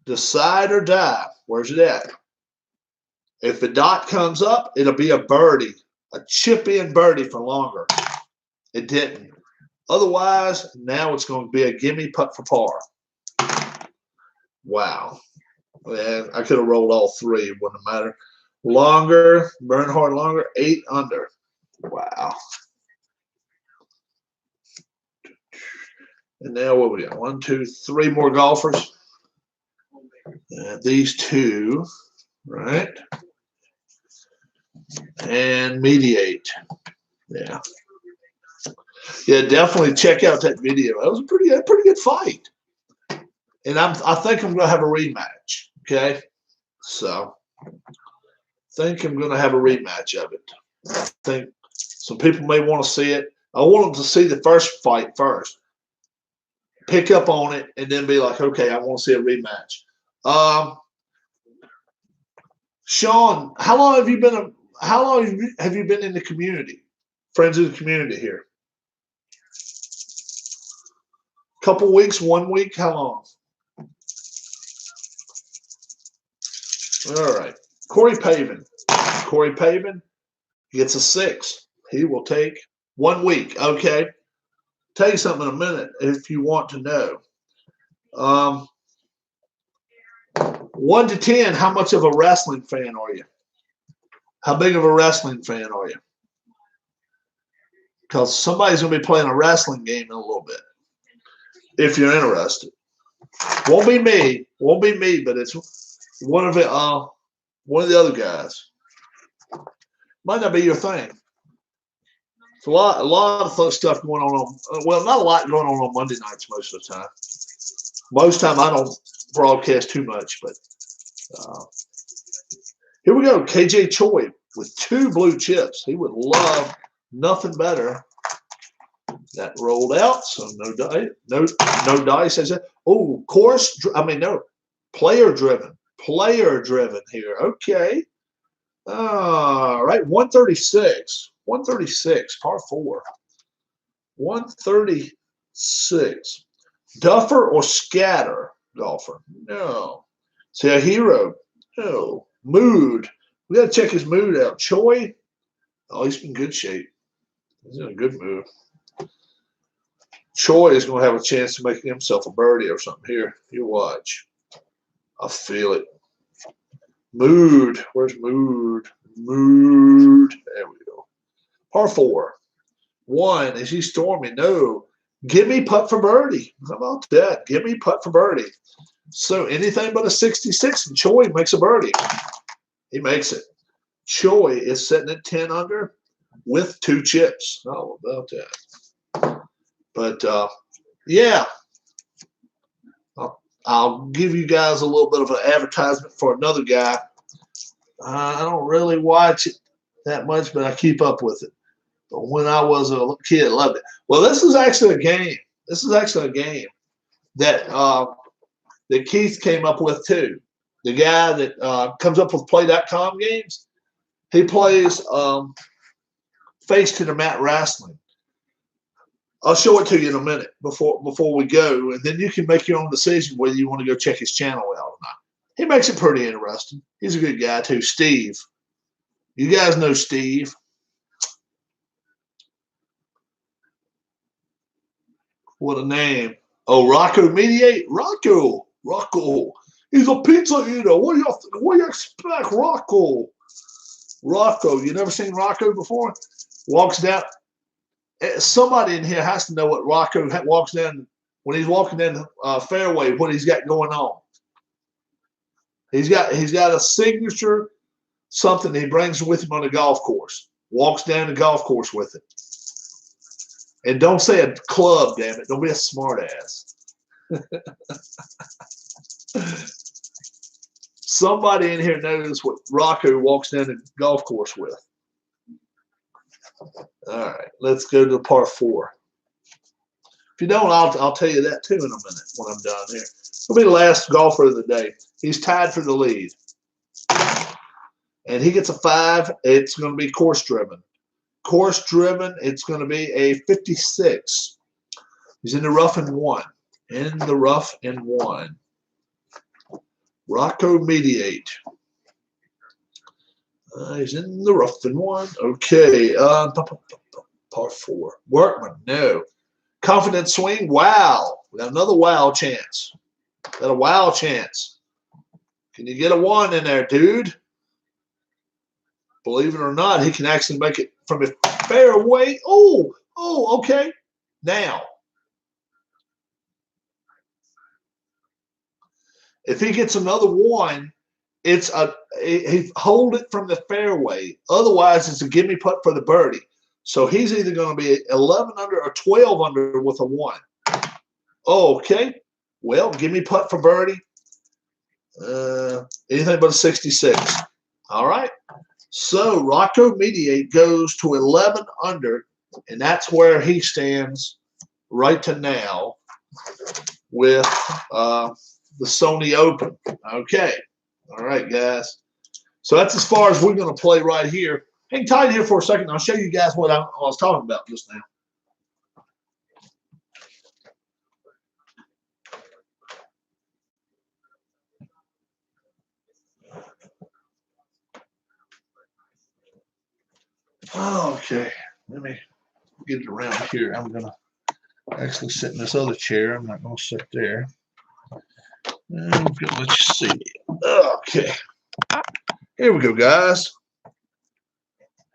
A: Decide or die. Where's it at? If the dot comes up, it'll be a birdie. A chip-in birdie for Longer. It didn't. Otherwise, now it's going to be a gimme putt for par. Wow. Man, I could have rolled all 3. It wouldn't matter. Longer, Bernhard Longer, 8 under. Wow. And now what we got? 1, 2, 3 more golfers. These 2, right? And mediate. Yeah. Yeah, definitely check out that video. That was a pretty good fight. And I think I'm going to have a rematch. Okay, so I think I'm going to have a rematch of it. I think some people may want to see it. I want them to see the first fight first, pick up on it, and then be like, okay, I want to see a rematch. Sean, how long have you been? How long have you been in the community? Friends of the community here. Couple weeks, 1 week, how long? All right. Corey Pavin. Corey Pavin gets a 6. He will take 1 week. Okay. Tell you something in a minute if you want to know. 1 to 10, how much of a wrestling fan are you? How big of a wrestling fan are you? Because somebody's going to be playing a wrestling game in a little bit. If you're interested. Won't be me. Won't be me, but it's one of the other guys. Might not be your thing. It's a lot of stuff going on. Well, not a lot going on Monday nights most of the time. Most time I don't broadcast too much, but here we go. KJ Choi with 2 blue chips. He would love nothing better. That rolled out, so no dice. No dice. Oh, player driven. Player driven here. Okay. All right. 136. 136. Par 4. 136. Duffer or scatter golfer? No. Say a hero? No. Mood. We got to check his mood out. Choi? Oh, he's in good shape. He's in a good mood. Choi is going to have a chance to make himself a birdie or something here. You watch. I feel it. Mood. Where's Mood? Mood. There we go. Par 4. 1. Is he storming? No. Give me putt for birdie. How about that? Give me putt for birdie. So anything but a 66, and Choi makes a birdie. He makes it. Choi is sitting at 10 under with 2 chips. How about that? But, yeah. I'll give you guys a little bit of an advertisement for another guy. I don't really watch it that much, but I keep up with it. But when I was a kid, I loved it. Well, this is actually a game. This is actually a game. that that Keith came up with too. The guy that comes up with Play.com games. He plays Face to the Mat Wrestling. I'll show it to you in a minute before we go, and then you can make your own decision whether you want to go check his channel out or not. He makes it pretty interesting. He's a good guy too, Steve. You guys know Steve. What a name. Oh, Rocco Mediate? Rocco. He's a pizza eater. What do you expect, Rocco? Rocco. You never seen Rocco before? Walks down. Somebody in here has to know what Rocco walks down when he's walking down the fairway, what he's got going on. He's got a signature, something he brings with him on the golf course. Walks down the golf course with it. And don't say a club, damn it. Don't be a smart ass. Somebody in here knows what Rocco walks down the golf course with. All right, let's go to par 4. If you don't, I'll tell you that too in a minute when I'm done here. He'll be the last golfer of the day. He's tied for the lead. And he gets a 5. It's going to be course driven. Course driven, it's going to be a 56. He's in the rough and 1. In the rough and 1. Rocco Mediate. He's in the rough and 1. Okay. Par 4. Workman, no. Confident swing. Wow. We got another wow chance. Got a wow chance. Can you get a 1 in there, dude? Believe it or not, he can actually make it from a fairway. Oh, okay. Now, if he gets another 1, he hold it from the fairway. Otherwise, it's a gimme putt for the birdie. So he's either going to be 11 under or 12 under with a 1. Okay. Well, gimme putt for birdie. Anything but a 66. All right. So Rocco Mediate goes to 11 under, and that's where he stands right to now with the Sony Open. Okay. All right, guys. So that's as far as we're going to play right here. Hang tight here for a second. I'll show you guys what I was talking about just now. Okay, let me get it around here. I'm going to actually sit in this other chair. I'm not going to sit there. I'm going to let you see. Okay. Here we go, guys.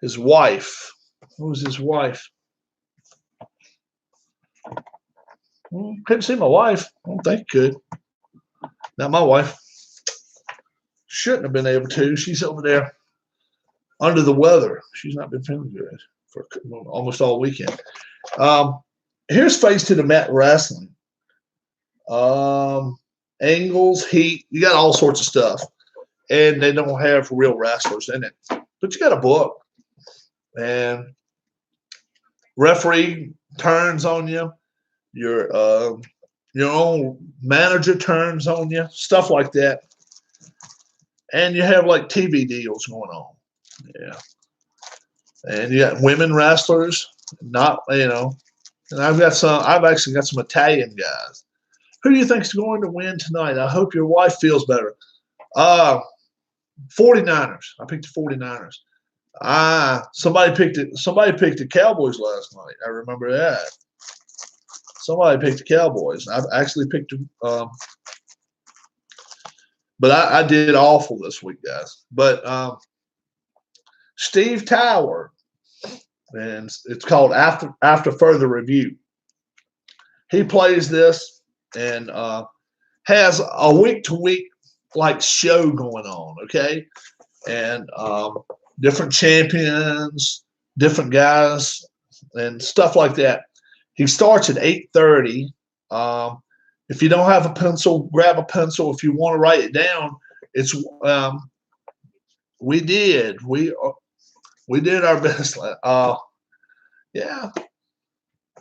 A: His wife. Who was his wife? Couldn't see my wife. I don't think could. Not my wife. Shouldn't have been able to. She's over there under the weather. She's not been feeling good for almost all weekend. Here's Face to the Mat Wrestling. Angles, heat. You got all sorts of stuff. And they don't have real wrestlers in it. But you got a book. And referee turns on you. Your own manager turns on you. Stuff like that. And you have like TV deals going on. Yeah. And you got women wrestlers. Not, and I've actually got some Italian guys. Who do you think is going to win tonight? I hope your wife feels better. 49ers. I picked the 49ers. Somebody picked the Cowboys last night. I remember that. Somebody picked the Cowboys. I've actually picked but I did awful this week, guys. But Steve Tower, and it's called After Further Review. He plays this and has a week-to-week like show going on, okay? And different champions, different guys, and stuff like that. He starts at 8:30. If you don't have a pencil, grab a pencil. If you want to write it down, it's we did our best. Yeah,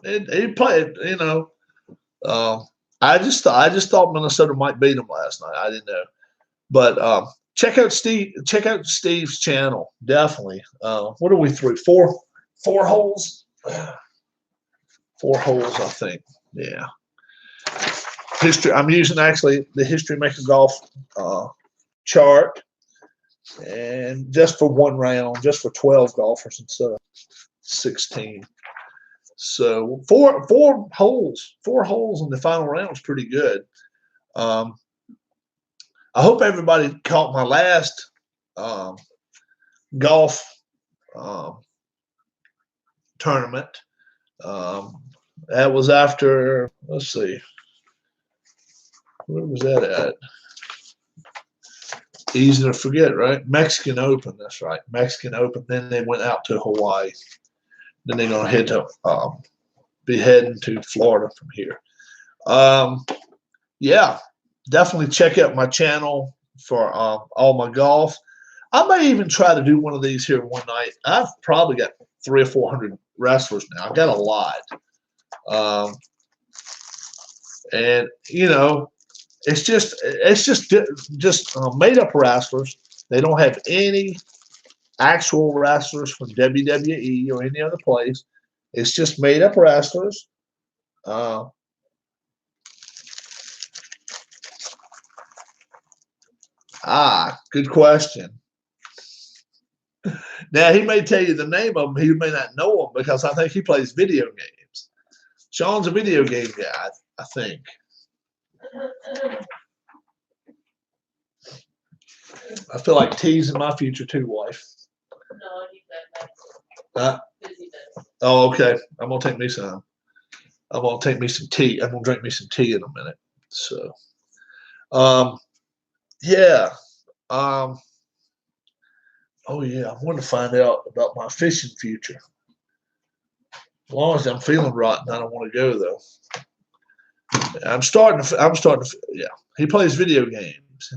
A: he played. I just thought Minnesota might beat them last night. I didn't know, but check out Steve's channel definitely. What are we through? Four holes, 4 holes, I think. Yeah. History. I'm using actually the History Maker Golf chart, and just for one round, just for 12 golfers instead of 16. So four holes in the final round is pretty good. I hope everybody caught my last golf tournament. That was after, let's see, where was that at? Easy to forget, right? Mexican Open, that's right. Mexican Open. Then they went out to Hawaii. Then they're going to head to, be heading to Florida from here. Yeah, definitely check out my channel for all my golf. I may even try to do one of these here one night. I've probably got 300 or 400 wrestlers now. I've got a lot. And, you know, it's just made up wrestlers. They don't have any actual wrestlers from WWE or any other place. It's just made up wrestlers. Good question. Now, he may tell you the name of them. He may not know them because I think he plays video games. Sean's a video game guy, I think. I feel like teasing my future too, wife. No, oh, okay. I'm gonna take me some. I'm gonna take me some tea. I'm gonna drink me some tea in a minute. So, yeah. Oh yeah. I want to find out about my fishing future. As long as I'm feeling rotten, I don't want to go though. I'm starting to. Yeah. He plays video games.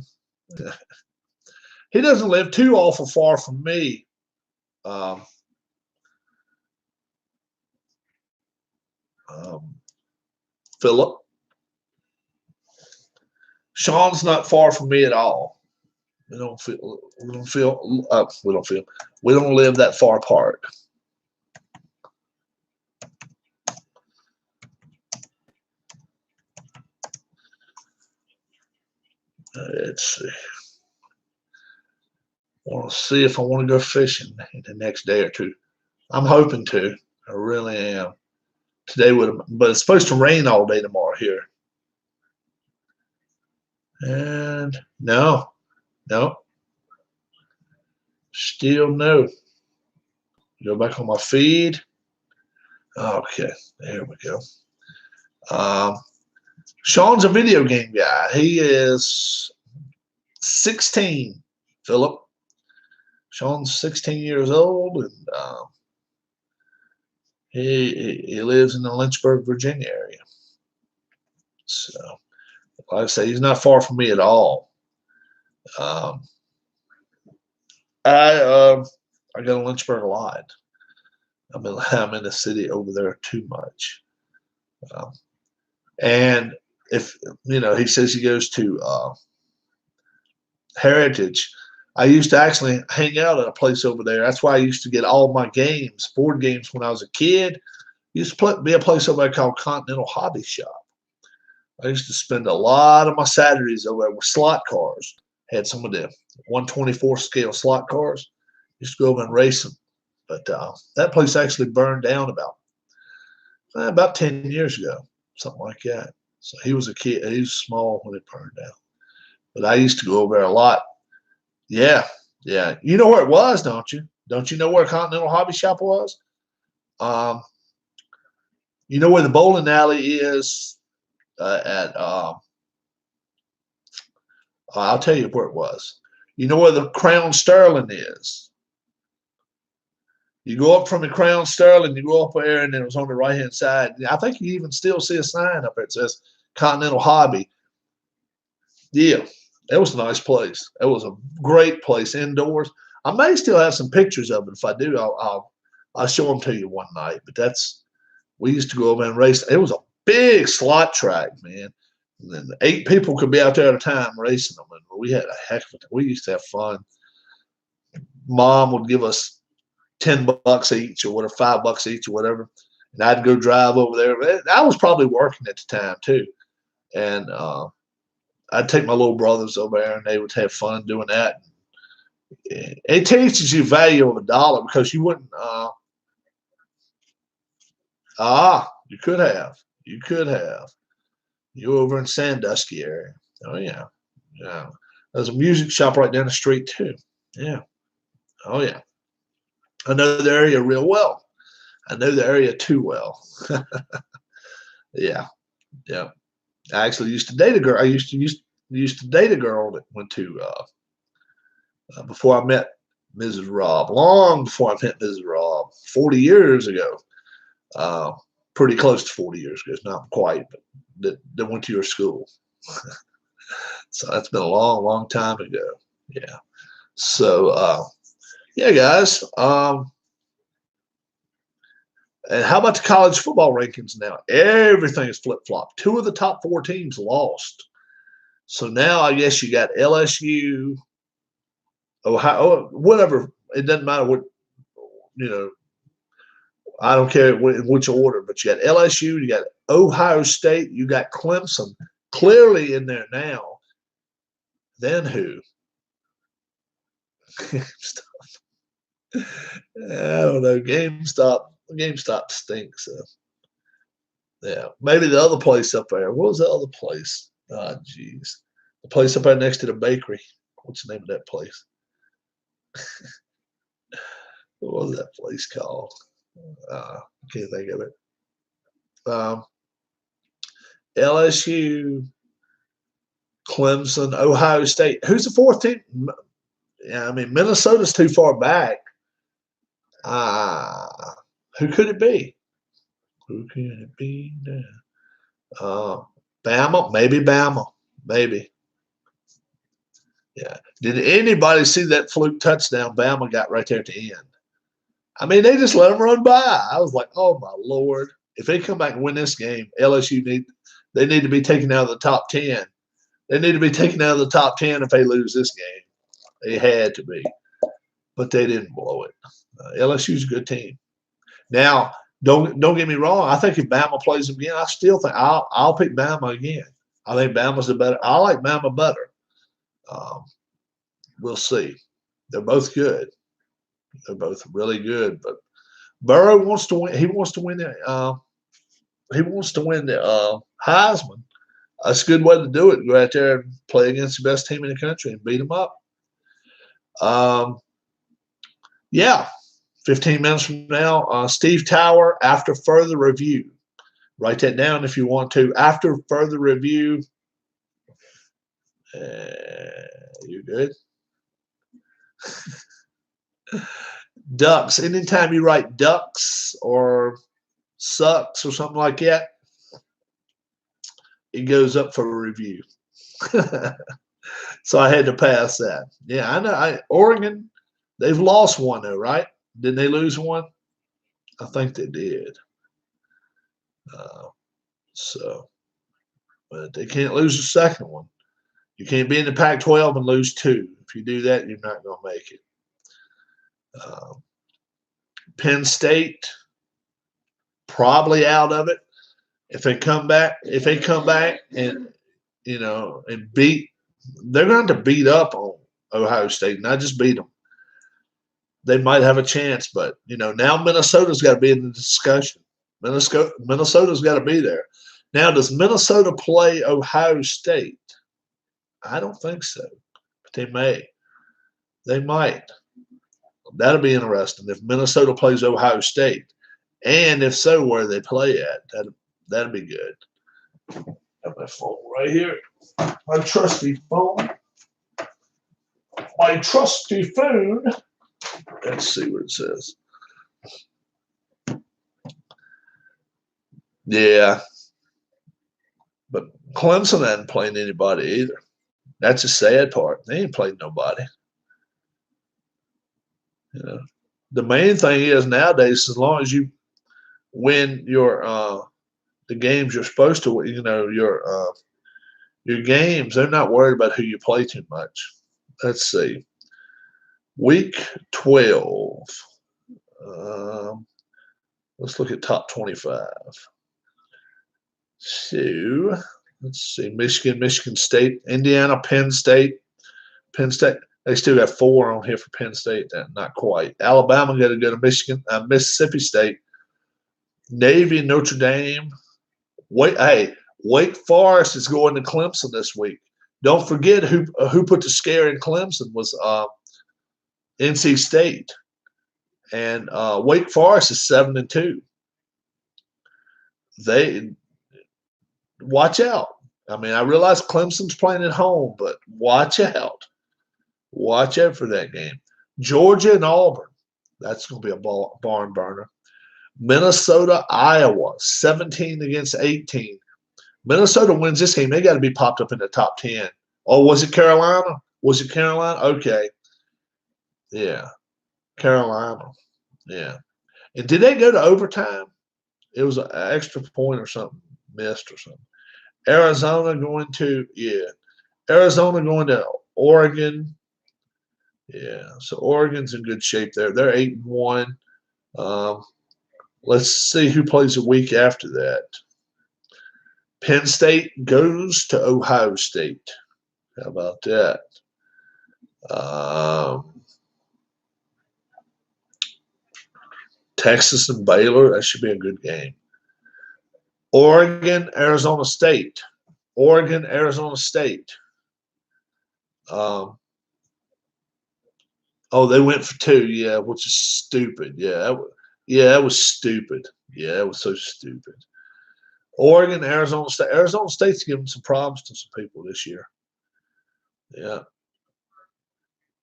A: He doesn't live too awful far from me. Philip. Sean's not far from me at all. We don't live that far apart. Let's see. I want to see if I want to go fishing in the next day or two. I'm hoping to. I really am. Today but it's supposed to rain all day tomorrow here. And no. Still no. Go back on my feed. Okay, there we go. Sean's a video game guy. He is 16, Philip. Sean's 16 years old, and he lives in the Lynchburg, Virginia area. So, like I say, he's not far from me at all. I go to Lynchburg a lot. I'm in the city over there too much. And if, he says he goes to Heritage, I used to actually hang out at a place over there. That's why I used to get all my games, board games, when I was a kid. Used to be a place over there called Continental Hobby Shop. I used to spend a lot of my Saturdays over there with slot cars. Had some of the 124 scale slot cars. Used to go over and race them. But that place actually burned down about 10 years ago, something like that. So he was a kid. He was small when it burned down. But I used to go over there a lot. Yeah. You know where it was, don't you? Don't you know where Continental Hobby Shop was? You know where the bowling alley is I'll tell you where it was. You know where the Crown Sterling is? You go up from the Crown Sterling, you go up there, and then it was on the right-hand side. I think you even still see a sign up there that says Continental Hobby. Yeah, it was a nice place. It was a great place indoors. I may still have some pictures of it. If I do, I'll show them to you one night. But we used to go over and race. It was a big slot track, man. And then 8 people could be out there at a time racing them, and we had a heck of a time. We used to have fun. Mom would give us $10 each or whatever, $5 each or whatever, and I'd go drive over there. I was probably working at the time too, and I'd take my little brothers over there, and they would have fun doing that. It teaches you value of a dollar because you wouldn't. You could have. You could have. You over in Sandusky area. Oh yeah, yeah. There's a music shop right down the street too. Yeah. Oh yeah. I know the area real well. I know the area too well. Yeah. Yeah. I actually used to date a girl. I used to date a girl that went to before I met Mrs. Robb. Long before I met Mrs. Robb, 40 years ago. Pretty close to 40 years ago. It's not quite, but that went to your school. So that's been a long, long time ago. Yeah. So yeah, guys. And how about the college football rankings now? Everything is flip-flopped. 2 of the top 4 teams lost. So now I guess you got LSU, Ohio, whatever. It doesn't matter what, I don't care in which order, but you got LSU, you got Ohio State, you got Clemson clearly in there now. Then who? I don't know. GameStop stinks. Yeah, maybe the other place up there. What was the other place? Oh, jeez. The place up there next to the bakery. What's the name of that place? What was that place called? I can't think of it. LSU, Clemson, Ohio State. Who's the 4th team? Yeah, I mean, Minnesota's too far back. Who could it be? Who can it be now? Bama? Maybe Bama. Maybe. Yeah. Did anybody see that fluke touchdown Bama got right there at the end? I mean, they just let them run by. I was like, oh, my Lord. If they come back and win this game, LSU need to be taken out of the top 10. They need to be taken out of the top 10 if they lose this game. They had to be. But they didn't blow it. LSU's a good team. Now, don't get me wrong. I think if Bama plays them again, I still think I'll pick Bama again. I think Bama's the better. I like Bama better. We'll see. They're both good. They're both really good. But Burrow wants to win. He wants to win the. He wants to win the Heisman. That's a good way to do it. Go out there and play against the best team in the country and beat them up. Yeah. 15 minutes from now, Steve Tower, after further review. Write that down if you want to. After further review. You good? Ducks. Anytime you write ducks or sucks or something like that, it goes up for a review. So I had to pass that. Yeah, I know. Oregon, they've lost one though, right? Didn't they lose one? I think they did. But they can't lose the second one. You can't be in the Pac-12 and lose 2. If you do that, you're not going to make it. Penn State, probably out of it. If they come back and and beat, they're going to beat up on Ohio State, not just beat them. They might have a chance, but now Minnesota's got to be in the discussion. Minnesota's got to be there. Now, does Minnesota play Ohio State? I don't think so, but they may. They might. That'll be interesting if Minnesota plays Ohio State, and if so, where they play at. That'd be good. Got my phone right here. My trusty phone. My trusty phone. Let's see what it says. Yeah. But Clemson hasn't played anybody either. That's the sad part. They ain't played nobody. The main thing is nowadays, as long as you win your the games you're supposed to win, Your games, they're not worried about who you play too much. Let's see. Week 12. Um, let's look at top 25. So, let's see. Michigan State, Indiana, Penn State. Penn State, they still got 4 on here for Penn State. Not quite. Alabama got to go to Mississippi State. Navy, Notre Dame. Wake Forest is going to Clemson this week. Don't forget who put the scare in Clemson was NC State, and Wake Forest is 7-2. They watch out. I mean, I realize Clemson's playing at home, but watch out. Watch out for that game. Georgia and Auburn. That's going to be a barn burner. Minnesota, Iowa, 17-18. Minnesota wins this game. They got to be popped up in the top 10. Oh, was it Carolina? Was it Carolina? Okay. Yeah. Carolina. Yeah. And did they go to overtime? It was an extra point or something missed or something. Arizona going to Oregon. Yeah. So Oregon's in good shape there. They're 8-1. Let's see who plays a week after that. Penn State goes to Ohio State. How about that? Texas and Baylor. That should be a good game. Oregon, Arizona State. Oregon, Arizona State. They went for 2. Yeah, which is stupid. Yeah, that was stupid. Yeah, that was so stupid. Oregon, Arizona State. Arizona State's giving some problems to some people this year. Yeah.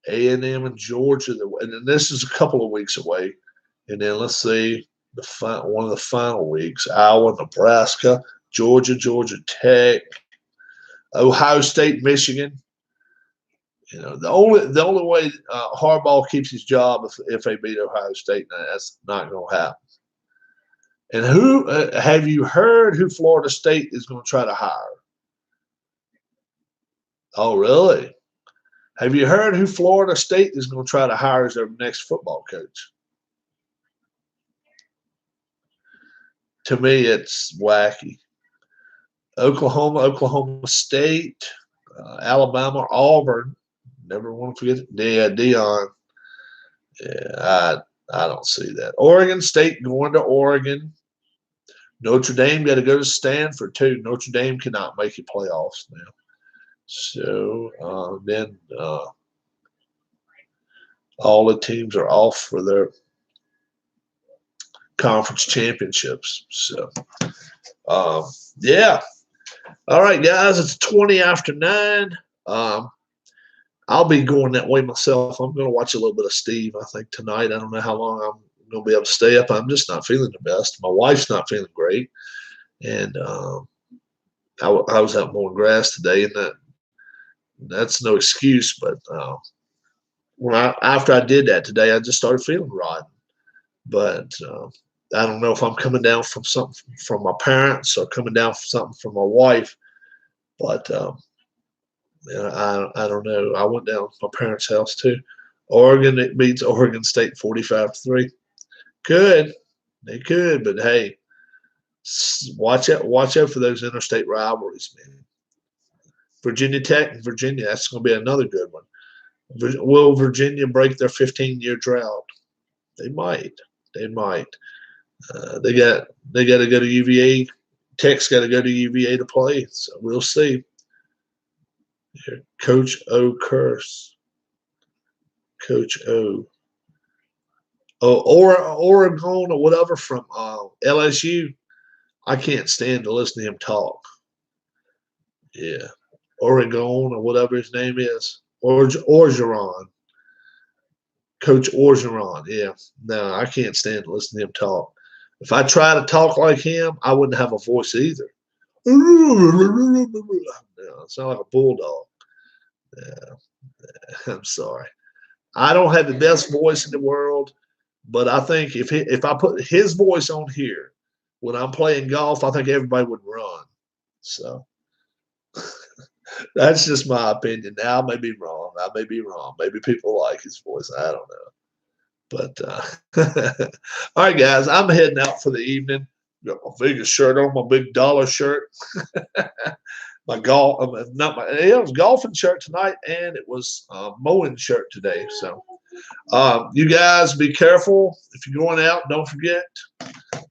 A: A&M and Georgia. And then this is a couple of weeks away. And then let's see one of the final weeks. Iowa, Nebraska, Georgia Tech, Ohio State, Michigan. You know, the only way Harbaugh keeps his job if they beat Ohio State. Now, that's not going to happen. And who have you heard who Florida State is going to try to hire? Oh, really? Have you heard who Florida State is going to try to hire as their next football coach? To me, it's wacky. Oklahoma State, Alabama, Auburn. Never want to forget Deion. Yeah, I don't see that. Oregon State going to Oregon. Notre Dame got to go to Stanford too. Notre Dame cannot make it playoffs now. So then all the teams are off for their conference championships. So yeah. All right, guys, it's 20 after 9. I'll be going that way myself. I'm going to watch a little bit of Steve, I think, tonight. I don't know how long I'm going to be able to stay up. I'm just not feeling the best. My wife's not feeling great. And I was out mowing grass today, and that's no excuse. But after I did that today, I just started feeling rotten. But I don't know if I'm coming down from something from my parents or coming down from something from my wife. But I don't know. I went down to my parents' house too. Oregon, it beats Oregon State 45-3. Good. They could, but hey, watch out for those interstate rivalries, man. Virginia Tech and Virginia, that's going to be another good one. Will Virginia break their 15-year drought? They might. They might. They got to go to UVA. Tech's got to go to UVA to play. So we'll see. Here, Coach O curse. Coach O. Oh, or Oregon or whatever from LSU. I can't stand to listen to him talk. Yeah. Oregon or whatever his name is. Orgeron. Coach Orgeron. Yeah. No, I can't stand to listen to him talk. If I try to talk like him, I wouldn't have a voice either. No, I sound like a bulldog. Yeah. I'm sorry. I don't have the best voice in the world, but I think if I put his voice on here when I'm playing golf, I think everybody would run. So That's just my opinion. Now I may be wrong. I may be wrong. Maybe people like his voice. I don't know. But all right, guys, I'm heading out for the evening. Got my Vegas shirt on, my big dollar shirt. My golf, not my, it was golfing shirt tonight, and it was mowing shirt today. So, you guys be careful if you're going out. Don't forget,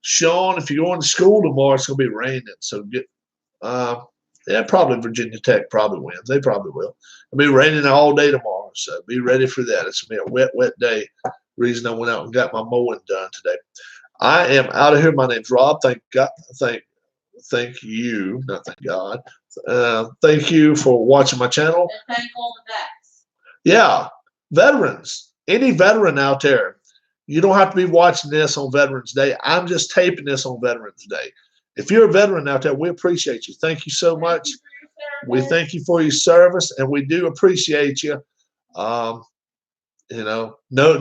A: Sean. If you're going to school tomorrow, it's going to be raining. So yeah, probably Virginia Tech probably wins. They probably will. It'll be raining all day tomorrow, so be ready for that. It's going to be a wet, wet day. Reason I went out and got my mowing done today. I am out of here. My name's Rob. Thank God. Thank you. Not thank God. Thank you for watching my channel.
B: And thank all the vets.
A: Yeah, veterans. Any veteran out there, you don't have to be watching this on Veterans Day. I'm just taping this on Veterans Day. If you're a veteran out there, we appreciate you. Thank you so much. We thank you for your service, and we do appreciate you. You know, not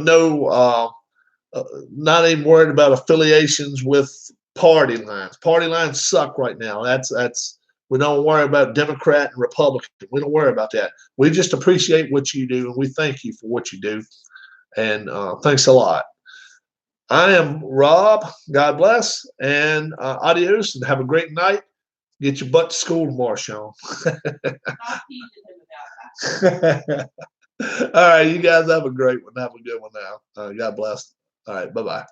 A: even worried about affiliations with party lines. Party lines suck right now. That's we don't worry about Democrat and Republican. We don't worry about that. We just appreciate what you do, and we thank you for what you do. And thanks a lot. I am Rob. God bless, and adios, and have a great night. Get your butt to school tomorrow, Sean. All right, you guys have a great one. Have a good one now. God bless. All right, bye-bye.